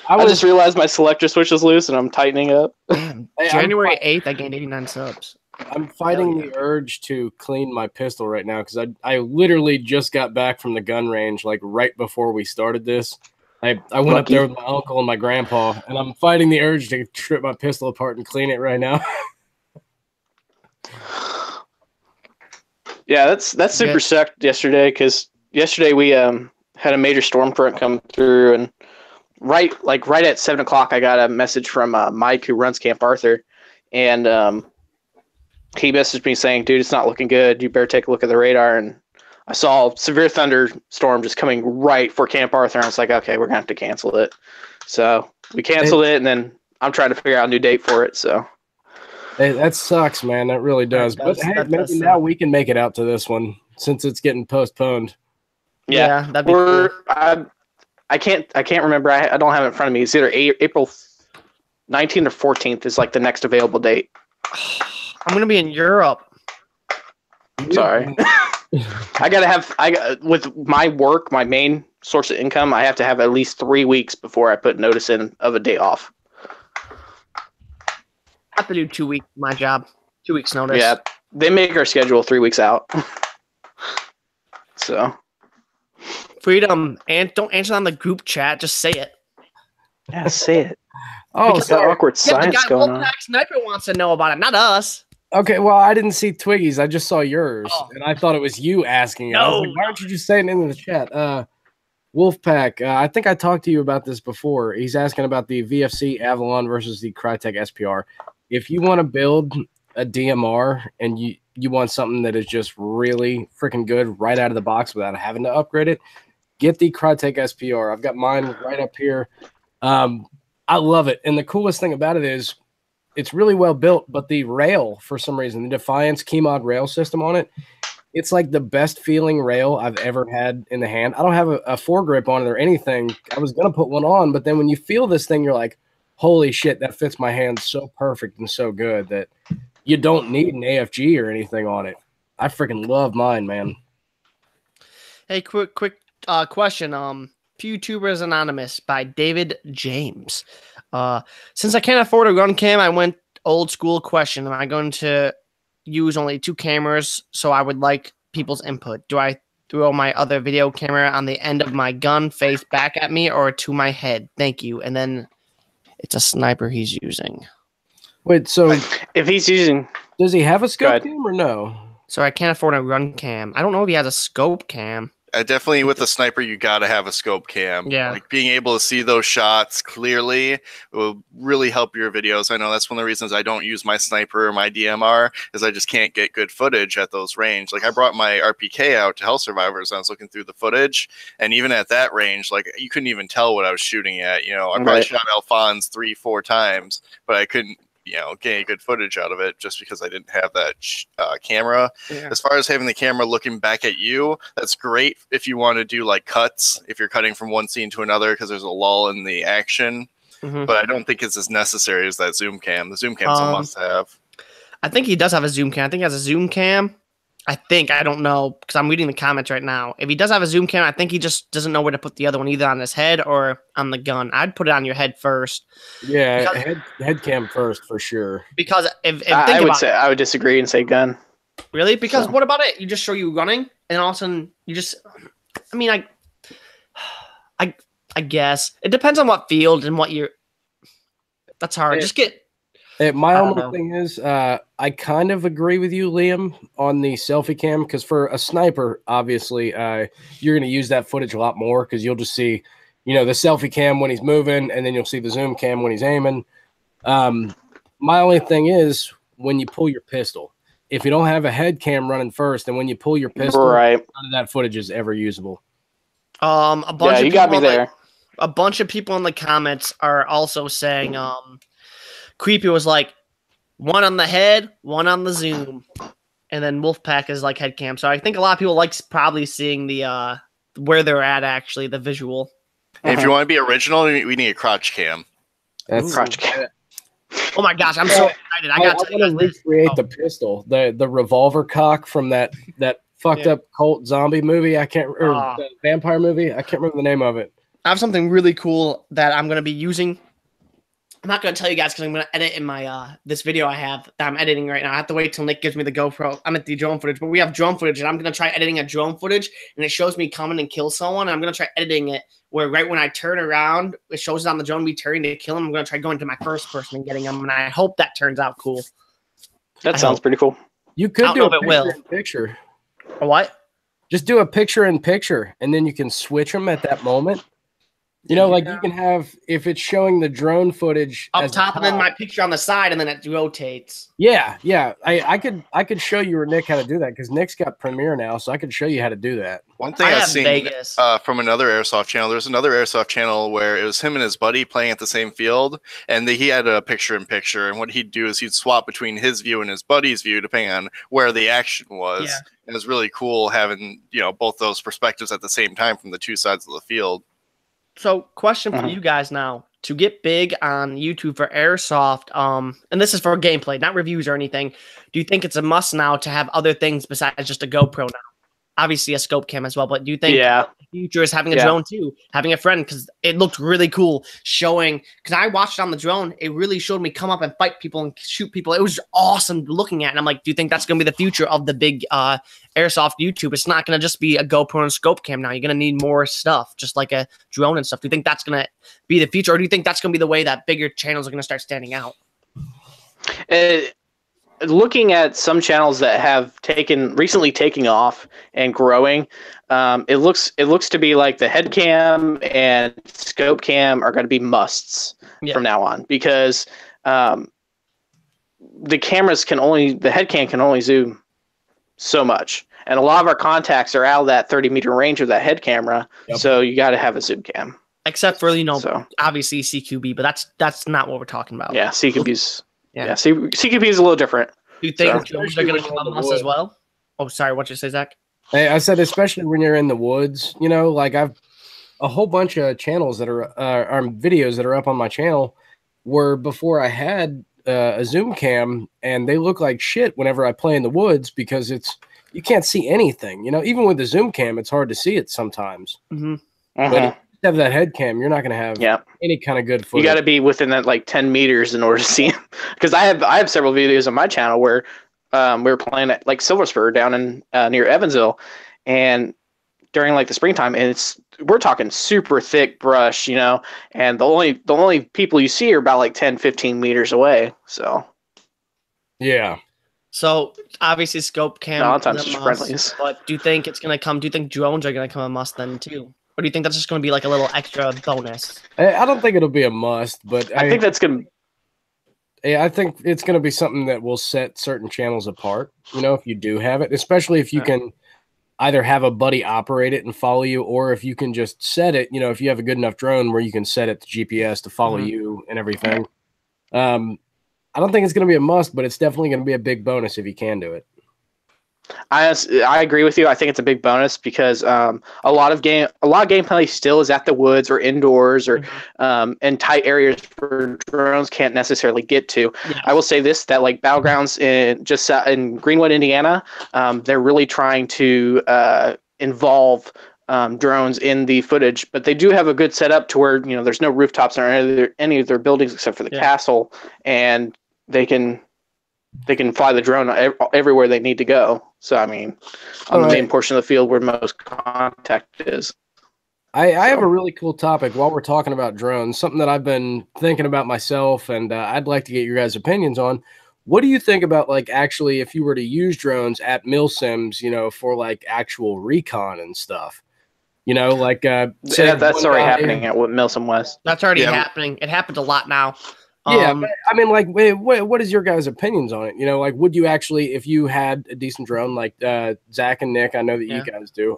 I just realized my selector switch is loose and I'm tightening up. Damn, January 8th, I gained 89 subs. I'm fighting the urge to clean my pistol right now because I literally just got back from the gun range like right before we started this. I went up there with my uncle and my grandpa, and I'm fighting the urge to strip my pistol apart and clean it right now. Yeah, that's super sucked yesterday because yesterday we had a major storm front come through, and right at 7 o'clock I got a message from Mike, who runs Camp Arthur, and he messaged me saying, "Dude, it's not looking good. You better take a look at the radar." And I saw severe thunderstorm just coming right for Camp Arthur. And I was like, okay, we're gonna have to cancel it. So we canceled it, and then I'm trying to figure out a new date for it. So. Hey, that sucks, man. That really does. But hey, maybe now we can make it out to this one since it's getting postponed. Yeah, that'd be cool. I can't remember. I don't have it in front of me. It's either April 19th or 14th is like the next available date. I'm gonna be in Europe. Sorry. With my work, my main source of income, I have to have at least 3 weeks before I put notice in of a day off. I have to do 2 weeks. My job, 2 weeks notice. Yeah, they make our schedule 3 weeks out. So, Freedom, and don't answer on the group chat. Just say it. Yeah, say it. Oh, it's that awkward science going on. Sniper wants to know about it, not us. Okay, well, I didn't see Twiggy's. I just saw yours, and I thought it was you asking it. No. I was like, why aren't you just saying it in the chat? Wolfpack, I think I talked to you about this before. He's asking about the VFC Avalon versus the Crytek SPR. If you want to build a DMR and you want something that is just really freaking good right out of the box without having to upgrade it, get the Crytek SPR. I've got mine right up here. I love it. And the coolest thing about it is it's really well built, but the rail, for some reason, the Defiance Keymod rail system on it, it's like the best feeling rail I've ever had in the hand. I don't have a foregrip on it or anything. I was going to put one on, but then when you feel this thing, you're like, holy shit, that fits my hand so perfect and so good that you don't need an AFG or anything on it. I freaking love mine, man. Hey, quick question. Pewtubers Anonymous by David James. Since I can't afford a gun cam, I went old school question. Am I going to use only 2 cameras? So I would like people's input. Do I throw my other video camera on the end of my gun face back at me or to my head. Thank you. And then it's a sniper he's using. Wait, so If he's using, does he have a Go scope ahead. cam or no? So I can't afford a run cam. I don't know if he has a scope cam. Definitely with the sniper, you got to have a scope cam. Yeah. Like being able to see those shots clearly will really help your videos. I know that's one of the reasons I don't use my sniper or my DMR is I just can't get good footage at those range. Like I brought my RPK out to Hell Survivors and I was looking through the footage, and even at that range, like you couldn't even tell what I was shooting at. You know, I probably Right. shot Alphonse 3-4 times, but I couldn't, you know, get any good footage out of it just because I didn't have that camera. Yeah. As far as having the camera looking back at you, that's great if you want to do like cuts, if you're cutting from one scene to another because there's a lull in the action. Mhm. But I don't think it's as necessary as that zoom cam. The zoom cam's a must-have. I think he does have a zoom cam. I think he has a zoom cam. I don't know because I'm reading the comments right now. If he does have a zoom cam, I think he just doesn't know where to put the other one, either on his head or on the gun. I'd put it on your head first. Yeah, Because- head cam first for sure. Because if I think would about say I would disagree and say gun. really, because So. what about it? You just show you running, and all of a sudden you just. I mean, I guess it depends on what field and what you're. That's hard. Yeah. Just get. My I don't only know. thing is, I kind of agree with you, Liam, on the selfie cam because for a sniper, obviously, you're going to use that footage a lot more because you'll just see, you know, the selfie cam when he's moving, and then you'll see the zoom cam when he's aiming. My only thing is when you pull your pistol, if you don't have a head cam running first, and when you pull your pistol, Right. none of that footage is ever usable. A bunch Yeah, of you got people me in the- there. a bunch of people in the comments are also saying, Creepy was like, one on the head, one on the zoom, and then Wolfpack is like head cam. So I think a lot of people like probably seeing the where they're at actually, the visual. And if you want to be original, we need a crotch cam. That's Crotch cam. Oh my gosh, I'm so excited! I got to tell you want to guys this. recreate Oh. the pistol, the revolver cock from that fucked Yeah. up cult zombie movie. I can't or Ah. the vampire movie. I can't remember the name of it. I have something really cool that I'm gonna be using. I'm not gonna tell you guys because I'm gonna edit in my this video I have that I'm editing right now. I have to wait till Nick gives me the GoPro. I'm at the drone footage, but we have drone footage, and I'm gonna try editing a drone footage, and it shows me coming and kill someone. And I'm gonna try editing it where right when I turn around, it shows it on the drone me turning to kill him. I'm gonna try going to my first person and getting him, and I hope that turns out cool. That I sounds hope. pretty cool. You could I don't do know a if it will. picture. Or what? Just do a picture in picture, and then you can switch them at that moment. You know, like you can have if it's showing the drone footage Up as the top, and then my picture on the side, and then it rotates. Yeah. I could show you or Nick how to do that because Nick's got Premiere now, so I could show you how to do that. One thing I I've have seen Vegas. from another Airsoft channel, there's another Airsoft channel where it was him and his buddy playing at the same field, and he had a picture-in-picture, and what he'd do is he'd swap between his view and his buddy's view depending on where the action was. Yeah. And it was really cool having, you know, both those perspectives at the same time from the two sides of the field. So, question for Uh-huh. you guys now: to get big on YouTube for Airsoft, and this is for gameplay, not reviews or anything. Do you think it's a must now to have other things besides just a GoPro now? Obviously, a scope cam as well, but do you think Yeah. the future is having a Yeah. drone too, having a friend? Because it looked really cool showing. Because I watched it on the drone, it really showed me come up and fight people and shoot people. It was awesome looking at, and I'm like, do you think that's going to be the future of the big Airsoft YouTube? It's not going to just be a GoPro and scope cam now. You're going to need more stuff, just like a drone and stuff. Do you think that's going to be the future, or do you think that's going to be the way that bigger channels are going to start standing out? Looking at some channels that have recently taken off and growing, it looks to be like the head cam and scope cam are going to be musts from now on because the head cam can only zoom so much, and a lot of our contacts are out of that 30-meter range of that head camera. Yep. So you got to have a zoom cam. Except for So obviously CQB, but that's not what we're talking about. yeah, CQB's. Yeah. Yeah, CQB is a little different. Do you think So- drones are going to come on us as well? Oh, sorry, what you say, Zach? Hey, I said especially when you're in the woods, you know, like I've a whole bunch of channels that are videos that are up on my channel were before I had a zoom cam, and they look like shit whenever I play in the woods because you can't see anything. You know, even with the zoom cam, it's hard to see it sometimes. Mm-hmm. But if you have that head cam, you're not going to have Yeah. any kind of good You footage. got to be within that like 10 meters in order to see him. Because I have several videos on my channel where we were playing at like Silver Spur down in near Evansville, and during like the springtime, and we're talking super thick brush, and the only people you see are about like 10, 15 meters away. So yeah. So obviously scope cam a lot of times is a just must, friendlies. but do you think it's gonna come? Do you think drones are gonna come a must then too, or do you think that's just gonna be like a little extra bonus? I don't think it'll be a must, but I think that's gonna. I think it's going to be something that will set certain channels apart. If you do have it, especially if you can either have a buddy operate it and follow you, or if you can just set it. If you have a good enough drone where you can set it to GPS to follow you and everything. I don't think it's going to be a must, but it's definitely going to be a big bonus if you can do it. I agree with you. I think it's a big bonus because a lot of gameplay still is at the woods or indoors or in tight areas where drones can't necessarily get to. Yeah. I will say this, that like Battlegrounds in Greenwood, Indiana, they're really trying to involve drones in the footage, but they do have a good setup to where there's no rooftops or any of their buildings except for the castle, and they can fly the drone everywhere they need to go. So, I mean, on the main portion of the field where most contact is. I have a really cool topic while we're talking about drones, something that I've been thinking about myself, and I'd like to get your guys' opinions on. What do you think about, like, actually, if you were to use drones at milsims, for, like, actual recon and stuff? Like... that's already happening at Milsim West. That's already happening. It happens a lot now. Yeah, but, I mean, like, what is your guys' opinions on it? Like, would you actually, if you had a decent drone, like Zach and Nick, I know that you guys do,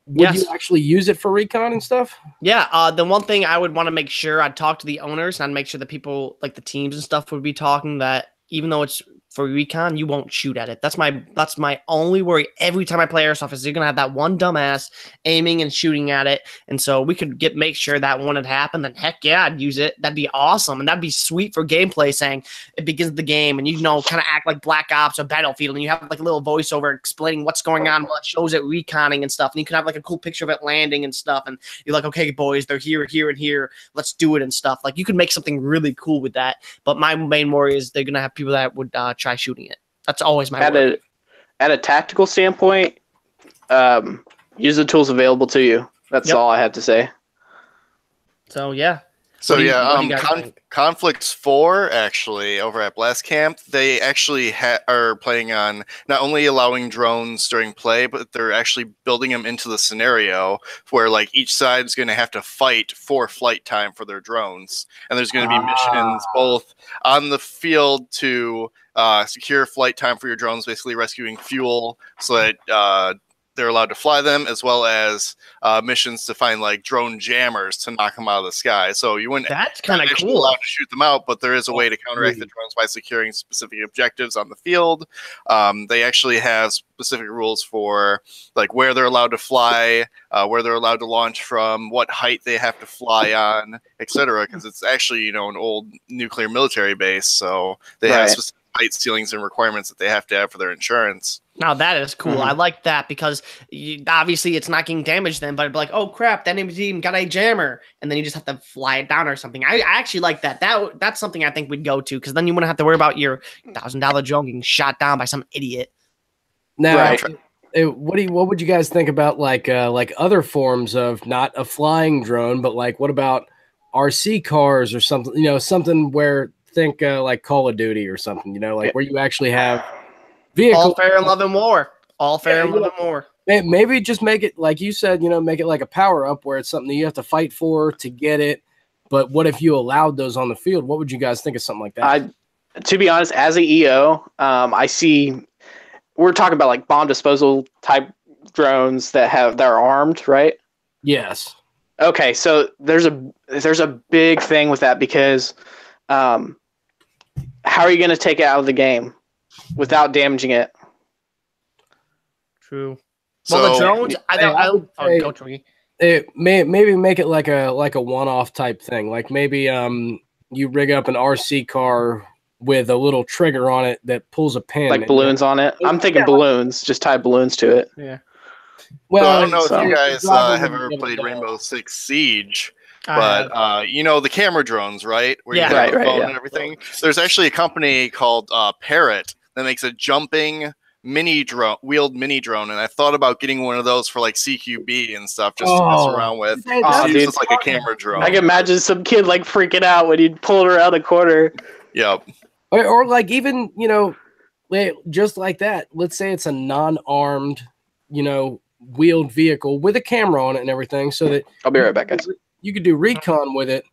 would you actually use it for recon and stuff? Yeah, the one thing I would want to make sure, I'd talk to the owners and I'd make sure that people, like the teams and stuff, would be talking that even though it's for recon, you won't shoot at it. That's my only worry every time I play Airsoft is you're gonna have that one dumbass aiming and shooting at it. And so we could make sure that when it happened, then heck yeah, I'd use it. That'd be awesome. And that'd be sweet for gameplay, saying it begins the game and kind of act like Black Ops or Battlefield, and you have like a little voiceover explaining what's going on while it shows it reconning and stuff. And you can have like a cool picture of it landing and stuff. And you're like, okay, boys, they're here, here, and here. Let's do it and stuff. Like you could make something really cool with that. But my main worry is they're gonna have people that would try shooting it. That's always my worry. At a tactical standpoint, use the tools available to you. That's all I have to say. So yeah. So Conflicts 4 actually over at Blast Camp, they actually are planning on not only allowing drones during play, but they're actually building them into the scenario where like each side is going to have to fight for flight time for their drones, and there's going to be missions both on the field to secure flight time for your drones, basically rescuing fuel so that they're allowed to fly them, as well as missions to find like drone jammers to knock them out of the sky. So you wouldn't that's kind of cool. Allowed to shoot them out, but there is a way to counteract the drones by securing specific objectives on the field. They actually have specific rules for like where they're allowed to fly, where they're allowed to launch from, what height they have to fly on, etc. Because it's actually an old nuclear military base, so they have specific height ceilings and requirements that they have to have for their insurance. Now that is cool. I like that because obviously it's not getting damaged then, but it'd be like, oh crap, that enemy team got a jammer, and then you just have to fly it down or something. I actually like that. That's something I think we'd go to, because then you wouldn't have to worry about your $1,000 drone getting shot down by some idiot. Now, what would you guys think about like other forms of not a flying drone, but like what about RC cars or something? Something where think like Call of Duty or something. Like where you actually have vehicles. All fair in love and war. All fair in love and war. Maybe just make it like you said. Make it like a power up where it's something that you have to fight for to get it. But what if you allowed those on the field? What would you guys think of something like that? To be honest, as a EO, I see we're talking about like bomb disposal type drones that are armed, right? Yes. Okay, so there's a big thing with that because how are you going to take it out of the game without damaging it? True. Well, the drones, go Twiggy. Maybe make it like a one-off type thing. Like maybe you rig up an RC car with a little trigger on it that pulls a pin. Like balloons on it? I'm thinking balloons. Just tie balloons to it. Yeah. Well, I don't know if you guys have ever played Rainbow Six Siege. But the camera drones, right? Where you have the phone and everything. There's actually a company called Parrot that makes a jumping wheeled mini drone, and I thought about getting one of those for like CQB and stuff just to mess around with. Dude, It's like a camera drone. I can imagine some kid like freaking out when you pull it around the corner. Yep. Or like even, just like that. Let's say it's a non-armed, wheeled vehicle with a camera on it and everything, so that I'll be right back, guys. you could do recon with it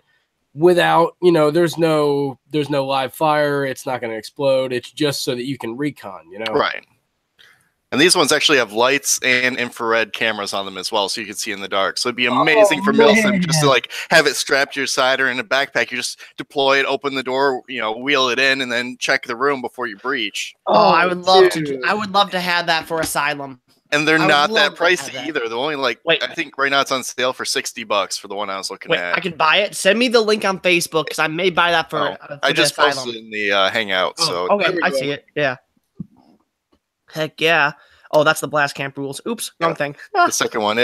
without, there's no live fire. It's not going to explode. It's just so that you can recon, Right. And these ones actually have lights and infrared cameras on them as well, so you can see in the dark. So it'd be amazing for Milsim just to like have it strapped to your side or in a backpack. You just deploy it, open the door, wheel it in, and then check the room before you breach. I would love to. I would love to have that for Asylum. And they're not that pricey either. They're only I think right now it's on sale for $60 for the one I was looking at. I can buy it. Send me the link on Facebook because I may buy that for I just Asylum. posted in the Hangout. So okay, I see it. Yeah. Heck yeah. Oh, that's the blast camp rules. Oops, wrong thing. The second one.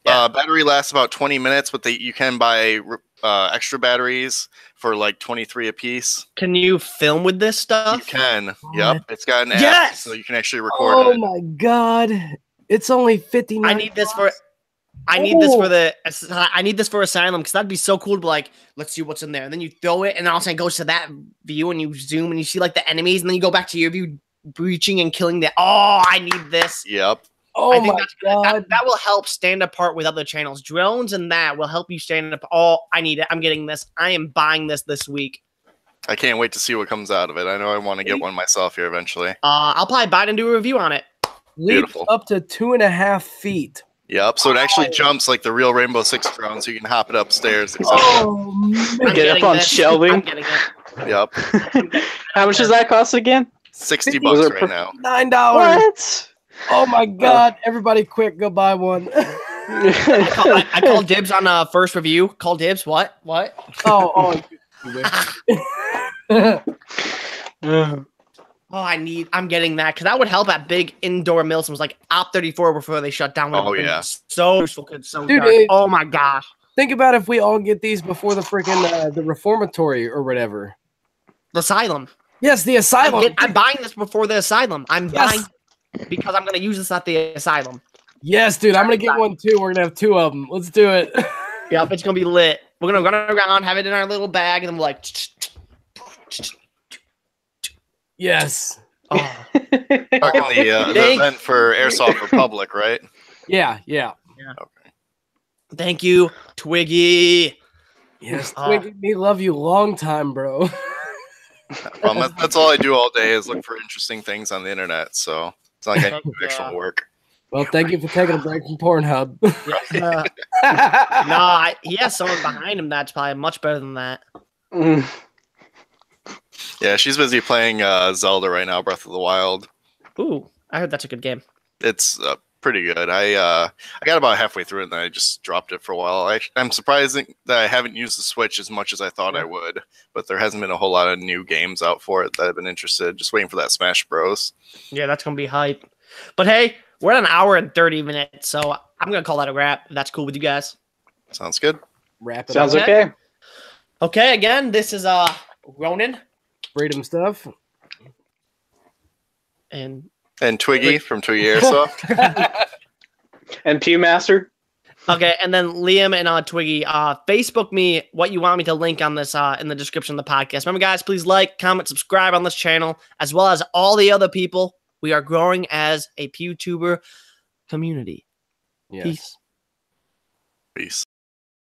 Battery lasts about 20 minutes, but you can buy extra batteries for like 23 a piece. Can you film with this stuff? You can. Yep. It's got an app, so you can actually record it. Oh my god. It's only 59. I need this for Asylum because that'd be so cool to be like, let's see what's in there. And then you throw it, and then all of a sudden it goes to that view, and you zoom, and you see like the enemies, and then you go back to your view, breaching and killing the. Oh, I need this. Yep. Oh my god. That will help stand apart with other channels. Drones and that will help you stand up. Oh, I need it. I'm getting this. I am buying this week. I can't wait to see what comes out of it. I know I want to get one myself here eventually. I'll probably buy it and do a review on it. Leaps up to 2.5 feet. Yep. So it actually jumps like the real Rainbow Six drone, so you can hop it upstairs. Oh man. Get up on shelving. I'm getting it. Yep. How much does that cost again? $60 right now. $9. What? Oh my god. Everybody quick, go buy one. I called dibs on first review. Call dibs. What? Oh. I'm getting that because that would help at big indoor Milsims like Op 34 before they shut down. Oh yeah, so useful, so dude. Oh my gosh! Think about if we all get these before the freaking the reformatory or whatever. The Asylum. Yes, the Asylum. I'm buying this before the Asylum. I'm buying because I'm gonna use this at the Asylum. Yes, dude. I'm gonna get one too. We're gonna have two of them. Let's do it. Yep, it's gonna be lit. We're gonna run around, have it in our little bag, and I'm like. Yes. Oh. the event for Airsoft Republic, right? Yeah. Okay. Thank you, Twiggy. Yes, Twiggy. We love you long time, bro. That's all I do all day is look for interesting things on the internet. So it's not like I do actual work. Well, thank you for taking a break from Pornhub. He has someone behind him that's probably much better than that. Yeah, she's busy playing Zelda right now, Breath of the Wild. Ooh, I heard that's a good game. It's pretty good. I got about halfway through it, and then I just dropped it for a while. I'm surprised that I haven't used the Switch as much as I thought I would, but there hasn't been a whole lot of new games out for it that I've been interested. Just waiting for that Smash Bros. Yeah, that's going to be hype. But hey, we're at an hour and 30 minutes, so I'm going to call that a wrap. If that's cool with you guys. Sounds good. Wrap it Sounds up. okay. Okay, again, this is Ronan. Freedom Stuff. And Twiggy from Twiggy Airsoft. And Pewmaster. Okay, and then Liam and Twiggy, Facebook me what you want me to link on this in the description of the podcast. Remember, guys, please like, comment, subscribe on this channel, as well as all the other people. We are growing as a Pewtuber community. Yes. Peace. Peace.